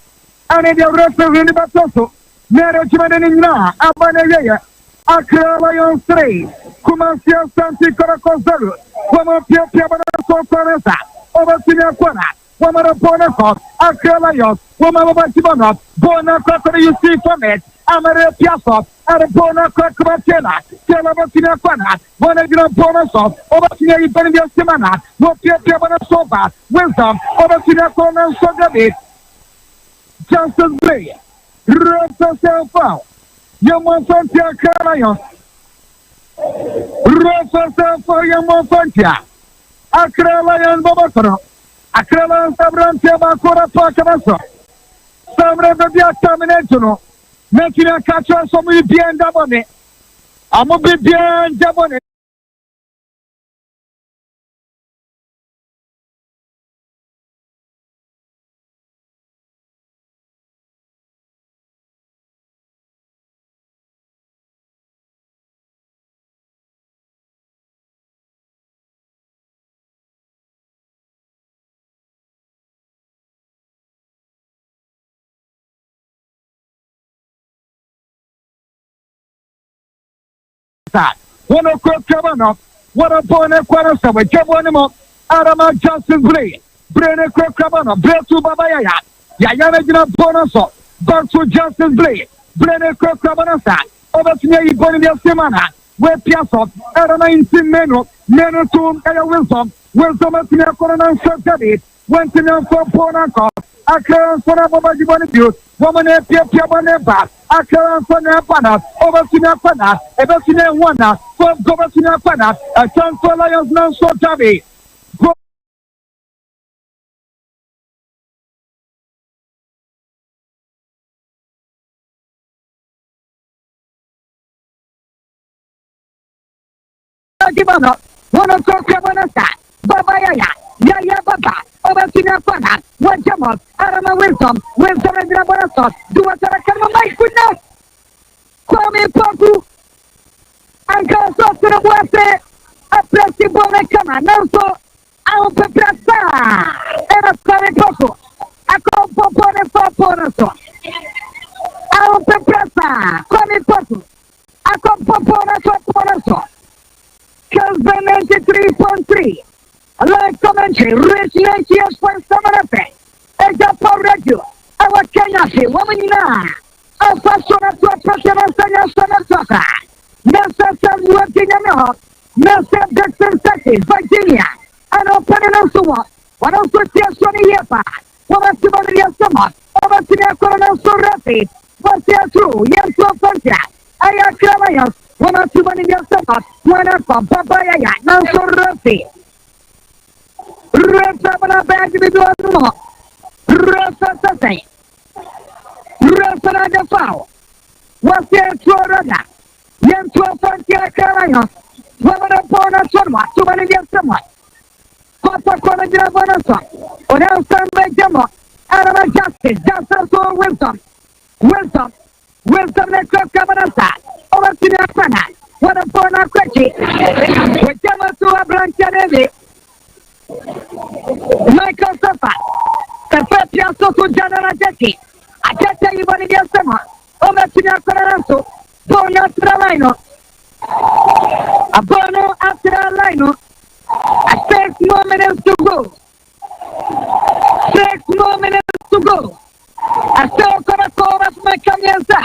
And in the rest of the battle, management in Na, Abanaya, Accra Lions 3, Kumasia Asante Kotoko 0, Woman Piabana So Kwanasa, Obatina Kwana, Woman of Bonacos, Accra Lions, Woman of Batibana, Bonacos, you see from it, Amare Piasso, and Bonacos Kratena, Telabatina Kwana, Bonagram Bonasos, Obatina Iberia Semana, no Piabana Sofa, Wisdom, Obatina Kwana Sogabi, Justice Bay, Rosa Selfao, Yamon Fantia Lions, Rosa Selfao, Yamon Fantia, Accra Lions Bobacro. Accra Sabrantia Bakura Pacamaso. Samra Babia Taminatuno. Making a catch on some Bian Dabone. I'm a bit Bian Dabone. One of Kravano, what a point of Quanosa, with Jabonimo, Arama Johnson Bray, Brenner Kravano, Bretu Babaya, Yayana Bonoso, Bantu Johnson Bray, Brenner Kravanasa, over to me, Bonnie Semana, where Piasso, Arama in Meno, Meno to Wilson, Wilson at Corona Saturday, went to them for Ponaco, Accra for a Bobby Woman Piabaneba, Accra for Napana, over to Napana, Ebasina Wana, for Governor Napana, a chance for Lions non so Tabi. One of Cocabanasa, Babaya, Yaya Baba, over to Napana, one Jamot, Arama Wilson, and Grabaso, do what I can make with now. Kwame Poku, Uncle Sosa Wase, a pretty boy come now so I'll prepare and a Kwame Poku. I call Popone for Ponaso. I'll prepare Kwame Poku. I call Popone for Ponaso. Kilsby 93.3. Live commentary, Rich Nations for Samanate. Ejapo Radio. Our Kenyashi, woman na. Alpha Sona to a person of Sanya Soka. Nelson Sam working in the hot. Nelson Dixon Texas, Virginia. And opening also what? What also tears on the Yepa? What was the money of summer? Over to the Colonel Sorati. What's the true? Yes, so Fontia. I am Clavayos. One or two money of summer. One up for Papaya. Now Sorati. Rasa bag with the Rasa Sase. Rasa the foul. What's the Florida? Yen 12 Fontia Clavayos. One upon a summer. Two money of summer. Kotoko na jina bonasa. Ona Sunday Jamo. Arama Justice. Justice for wisdom. Wisdom. Wisdom na Kotoko bonasa. Over to the Akana. What a bona kwachi. We Jamo to a branch and Michael Safa. Perfettia sotto General Jackie. I can't tell you what it is summer. Over to the Akana. Bono after line. A bono after line. 6 more minutes to go. 6 more minutes to go. I still got a call of my Kenyansa.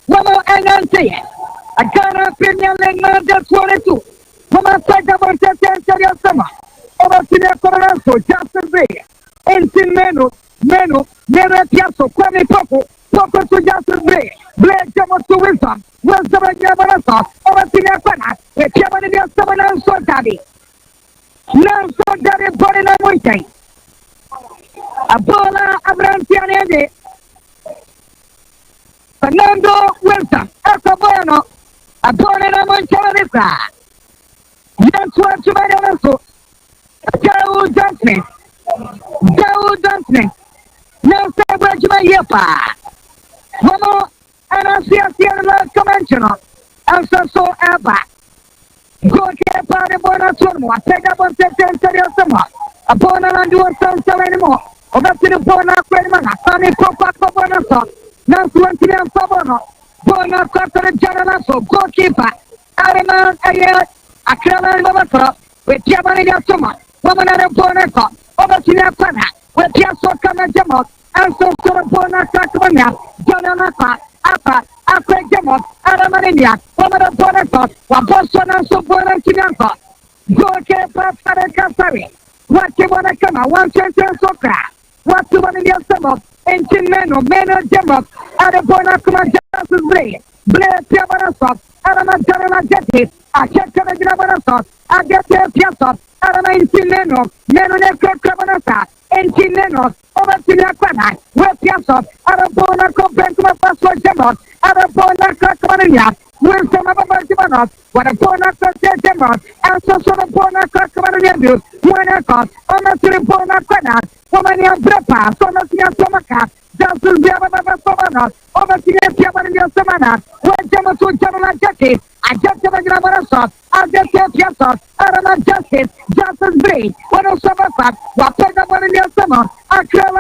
One more Asante. I got a Premier League man just 22. One more side about 10 years summer. Over to the Coronado, Justin Bay. 18 Menu, Piasso, Kwame Poco to Justin Bay. Blake Jamo to Wilson. Wilson and Yamanasa. Over to the Akana. The chairman of the Summer and Sotadi. Now so that is body na mountain. A bola Abrantiane. Fernando Wilson. Bueno. A bola na mountain. That's what you might also. Joe Johnson. Now say what you might hear. One more. And I see a conventional. And so ever. Go get party bonus one more. Take up on 10 summer. A bonus and do a sunset anymore. Or that's in the bonus man. Sunny Papa bonus. Now 20 and Fabono. Bonus after the general. So goalkeeper. Ariman Ayer. Accra and Bavatra. With Yamani Summer. Woman and a bonus. Over to the Akana. With Piasso Kamajamo. And so to the bonus Sakamania. Jonathan. Accra Jamo. Aramania. Woman of bonus. Boston and so bonus Chinanko. Goalkeeper Father Kasari. What you want to come out? 120 soccer. What you want to get some of? Engine Meno Jamo. Ada bonus Justice Blade. Blade Piabanasov. Arama General Jetty. I check the Grabanasov. I get the Piasso. Arama Incineno. Meno Neko Cabanasa. Incineno. Over to the Aquana. Where Piasso. Arabona Compensuma Passport Jamo. Arabona Catamania. Wilson Ababatimanos. What a bonus of Jamo. And so sort of bonus Catamania. One across. Almost to the bonus Aquana. Woman in Brepa. So much in Somaka. Justice Biababa. Over to the Piabania Samana. Where Jamo to General Jackie. I just have a Grabanasov. I just have Piasso. Arama Justice Blade. What a summer fact. What take up on the summer. Accra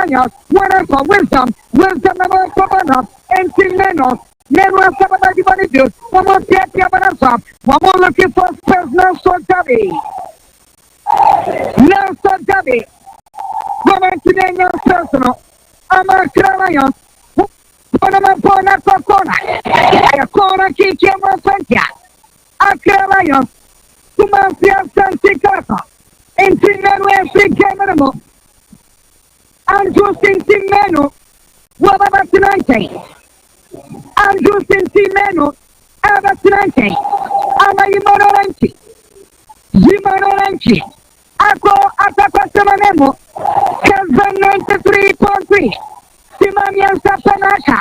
one for wisdom. Wisdom number 4 and Menos. Never somebody body do. One more Piabanasov. One more looking for personal so Dabi. Nelson Dabi. Woman today, no personal. I'm a Accra. One of my corner. A corner kick your Santia. Accra. Kumasia Santikata. Intimate free camera. Andrew Sintimeno. What about tonight? Andrew Sintimeno. Abatinante. Ama Yimanoranchi. Ako Atapasamanemo. Kazan 93.3. Simamian Sapanaka.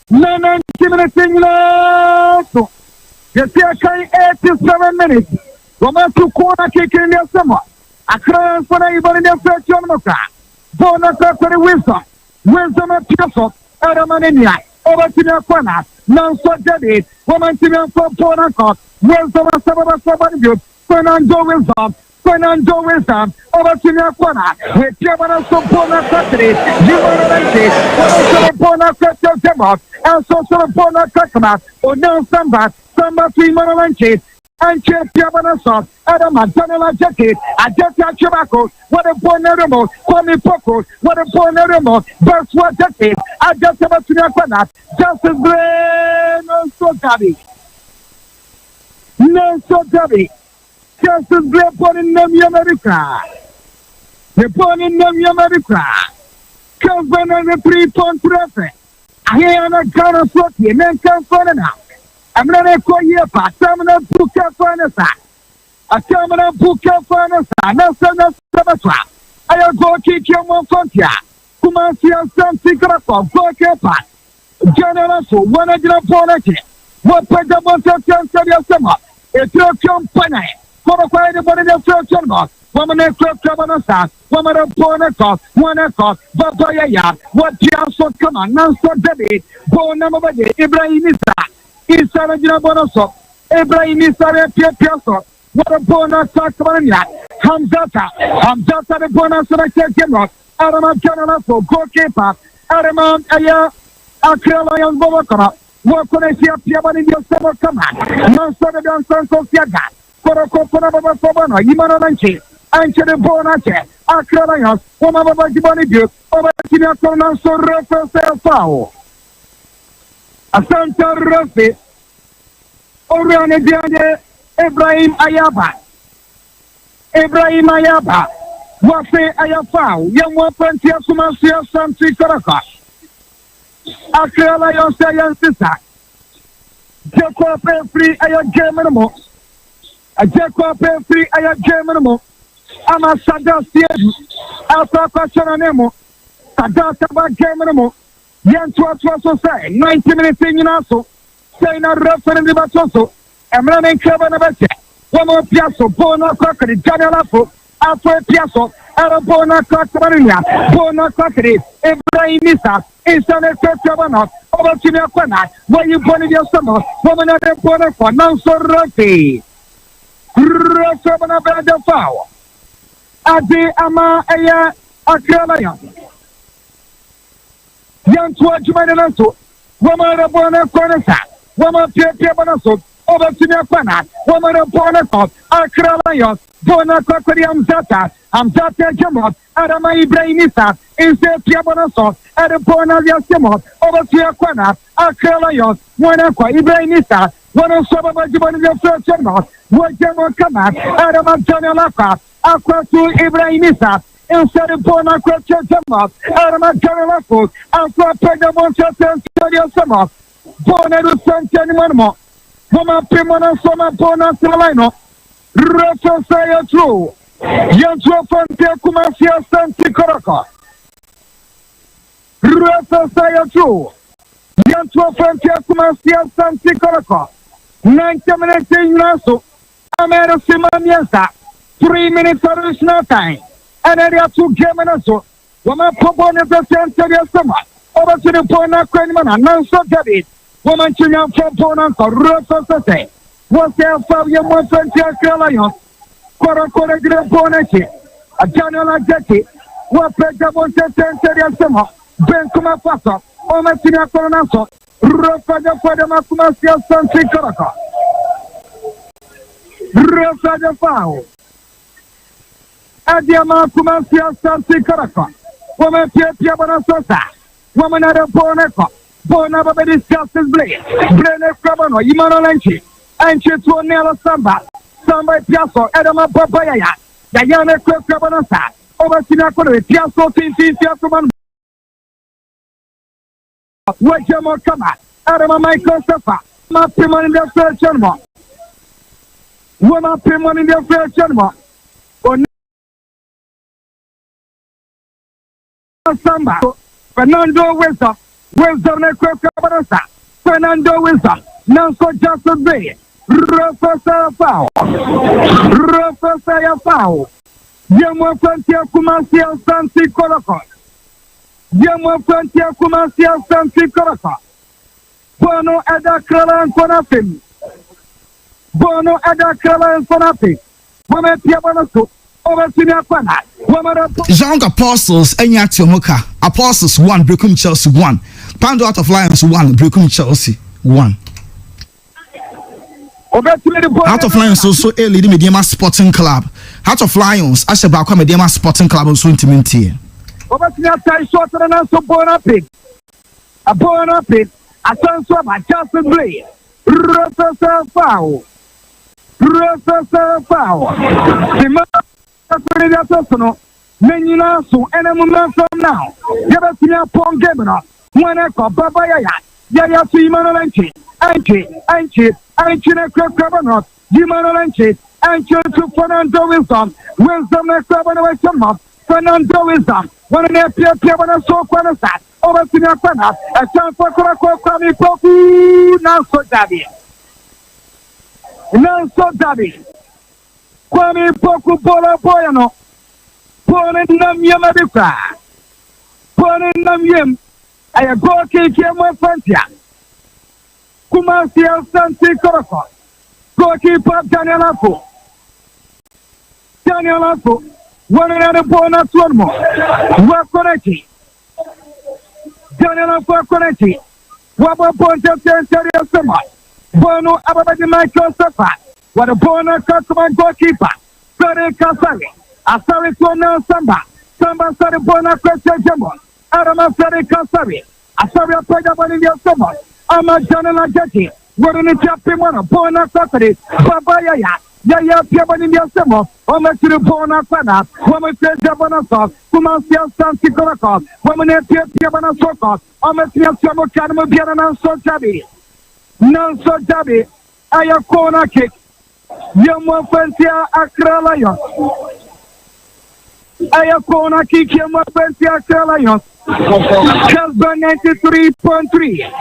Nanan Simanating. Yes, I can 87 minutes. Roman to corner kicking your summer. A crown for anybody in the first Moka. Bonus for the wisdom. Wisdom of Piasso. Aramania. Over to the corner. Now so Debbie. Woman to the four corner. Wisdom of somebody. Fernando Wilson. Over to the corner. With German Sopona Saturday. Sopona Saturday. And so Sopona Kakama. Or no Samba 3 Monolanches. And Piabanasov, Adama, Daniela Jacket, Adeta Chibako, what a poor Neremo, Kwame Poco, what a poor Neremo, Burst what Jacket, Adeta Tunapana, Justice Blade, no so Dabi, Justice Blade born in Nemi America. They're born in Nemi America. Coven on the 3-point preference. I hear on a Ghana floaty, and then come for now. I'm not a quiet part. I'm not a book of Fanasa. A terminal book of Fanasa. No, Sabatra. I go kick your one frontier. Kumansia San Tigrafo, go part. General, so 100 opponent. What put the one of your summer? A drug company. for the body of the woman a club Cabanosa, woman of Bonaco, one echo, Batoya, what Piasso come on, Nanso Debbie, Bonamaba, Ibrahimisa, Isarajina Bonoso, Ibrahimisa, Piasso, what a bonus Sacramania, Hamzata, the bonus of the General, Araman Canalaso, goalkeeper, Araman Aya, Accra Lions Bobacana, what could I see up here in your summer command? Nanso the Danson Sosiaga, Kotoko Fobano, Imanolanchi. Anche the Bonace, Accra Lions, one of the Bajibani, over Tina so reference foul. Asante Rossi, Oriane Diane, Ibrahim Ayaba, Wafe Ayafau, young one plenty of Sumasia Santi Kotoko. Accra Lions, Ayan Sisa, Jacob free Ayan Germanamo, a Jacob free Ayan Germanamo. I'm a Sadastia, Alpha Passionamo, Sadasa Germanamo, Yan to say, 90 minutes in Yaso, saying a reference about Soso, and running Cabanabete, one more Piasso, Bona Crockery, Janalafo, Alpha Piasso, Arabona Crockeria, Bona Crockery, Ibrahimisa, Insane Cabana, over to your corner, where you put your summer, woman at the corner for Nanso Rossi. Rosabana Bada Foul. Ade ama eya Accra Lions. Yan to Jumananso, woman of Bona Cornesa, woman Pia Banaso, over to your corner, woman of Bona Accra Lions, Bona Crocodium Zata, Amzata Jamot, Adama Ibrahimisa, Inse Pia Banaso, Ada Bona Yasimo, over to your corner, Accra Lions, one of Ibrahimisa, one of Sababa Juman first Jamot, what Jamot Kamat, Adama Janalaka. Aqua to Ibrahimisa, instead of Bona Crochet Jamot, Adama Janalako, Aqua Pegamonta Studio Summer, Bona to Santanimo, Woma Pimona Soma Bona Salino, Rosso Saya True, Yancho Fante Kumasia Santi Kotoko, Rosso Saya True, Yancho Fante Kumasia Santi Kotoko, 90 minutes in Naso, Amero Simaniasa. 3 minutes additional time. And then you have two German so. Woman Popon is the center of summer. Over to the Pona Quenman, Nanso David. Woman Chinan from Pona, Rosso Say. What's there for your 120 Lions? Kotoko Great Bonachi. A general Jackie. What Pegabon center of summer. Ben Kumafaso. Omatina Coronaso. Rosa for the Makumasia Santi Kotoko. Rosa the foul. Adiama Kumasia Santi Kotoko. Woman Pia Banasosa. Woman at a Bonaco. Bona Babadis Justice Blade. Brene Crabano, Imanolanchi. And she to Nella Samba. Samba Piasso, Adama Papaya. Diana Crabanosa. Over Sinacor, Piasso, Tinti, Piasso. What Jamo Kama. Adama Michael Safa. Mapimon in the first General. Woman Pimon in the first General. Samba, Fernando Wisdom, Cabarosa, Fernando Wisdom, Nanso Justin Bay, Rosa Foul, Yamo Frontier Kumasia Santi Kotoko, Yamo Frontier Kumasia Santi Kotoko, Bono Ada Kralan Fonafim, Bono Ada Kralan Fonafim, Woman Piabanasu. Young Apostles, Enyatiomoka, Apostles 1, Brekum Chelsea 1, Pound Out of Lions 1, Brekum Chelsea 1. Heart of Lions also a leading Mediama Sporting Club. Heart of Lions, Ashabaka Mediama Sporting Club also intimate. A born up it, a transfer by Justin Blade, Rosa Foul, Menina so and a moment from now. Never seen a pong gamer. When I call Baba Yaya see Manolanchi, Anchi, a crab, Gimanolanchi, Anchi to Fernando Wilson, Wilson a crab, Fernando Wilson, one in a Piabana so Quanasa, over to your corner, a chance for Kotoko, now so Daddy. Kwame Poku Bola Boyano. Pone Nam Yamabika. Pone Nam Yam. I go kick him with Fantia. Kumasi Asante Kotoko. Goalkeeper Daniel Afo. Daniel Afo. One another bonus one more. Work connecting. Daniel Afo connecting. Wabba Ponte Century Summer. Bono Ababadi Michael Safa. What a bonus customer goalkeeper. Fere Kasari. Asari Tona Samba. Samba Sari Bona Question Jumbo. Arama Fere Kasari. Asari Apagabani Summer. Ama Janela Jackie. What in the Chapimana. Bona Kasari. Baba Yaya. Yaya Piabani Summer. Oma to the Bona Fana. Woman says Jabana Sauce. Kumasia Santi Kolakov. Woman Piabana Sokos. Oma Siamo Kanama Piana So Jabi. Non so Jabi. Aya corner kick. Yamo Fantia Accra Lions. Aya corner kick. Yamo Fantia Accra Lions. Casper 93.3.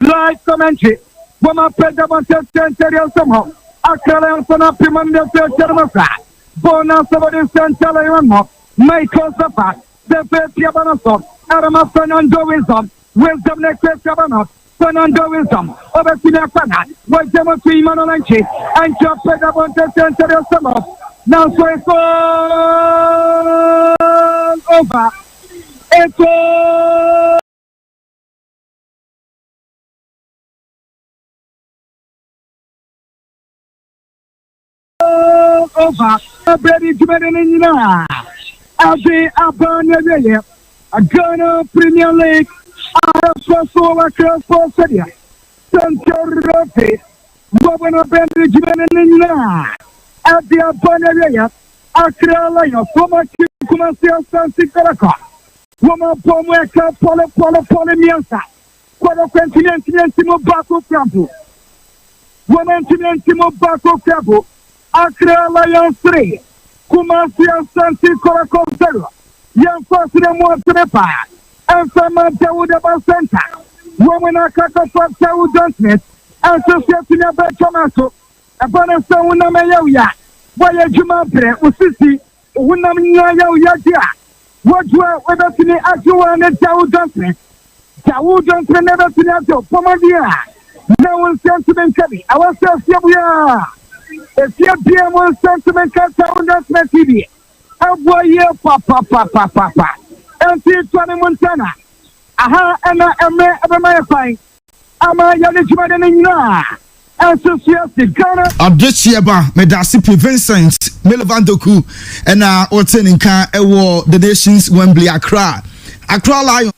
Live commentary. Woman Pedamon Century somehow. Accra Lions on up in the Termasa. Bona Sabadi Century Lions. Michael Safa. The first Yabanaso. Arama Fernando Wisdom next Yabana. Fernando Wisdom, over to the Fana, what Demo 3 Manolanchi, and Job Pedabon Century of Summer. Now, so it's all over. It's all over. A very good in Abbey Abana, a Ghana Premier League. Sola Cross Sedia. Sancho Bobana Benjamin at the Abana Accra Lions, Soma Kumasia Santi Kotoko. Woman Pomeka Polo Miansa. Quado Continentimo Baco Campo. Woman Tinentimo Baco Campo. Accra Lions 3. Kumasia Santi Kotoko 0. Young Fossil Montrepa. And from the Center, woman are cut off for Johnson, and so set in a bed tomato. A bonus of Unamaya. Why a Jumapre, Usisi, Unamaya. What were whether to the actual and Tau Johnson? Tau Johnson never to the Pomadia. No one sentiment Cubby. I was so here. If your dear one sentiment cut Tau Johnson TV. How boy, you papa. Until 20 Montana. Aha, Emma, my fine. Ama Yanijman, Associated Ghana. Abdesiaba, Medasi Vincent, Melevandoku, and Oteninka, the nation's Wembley Accra. Accra Lions.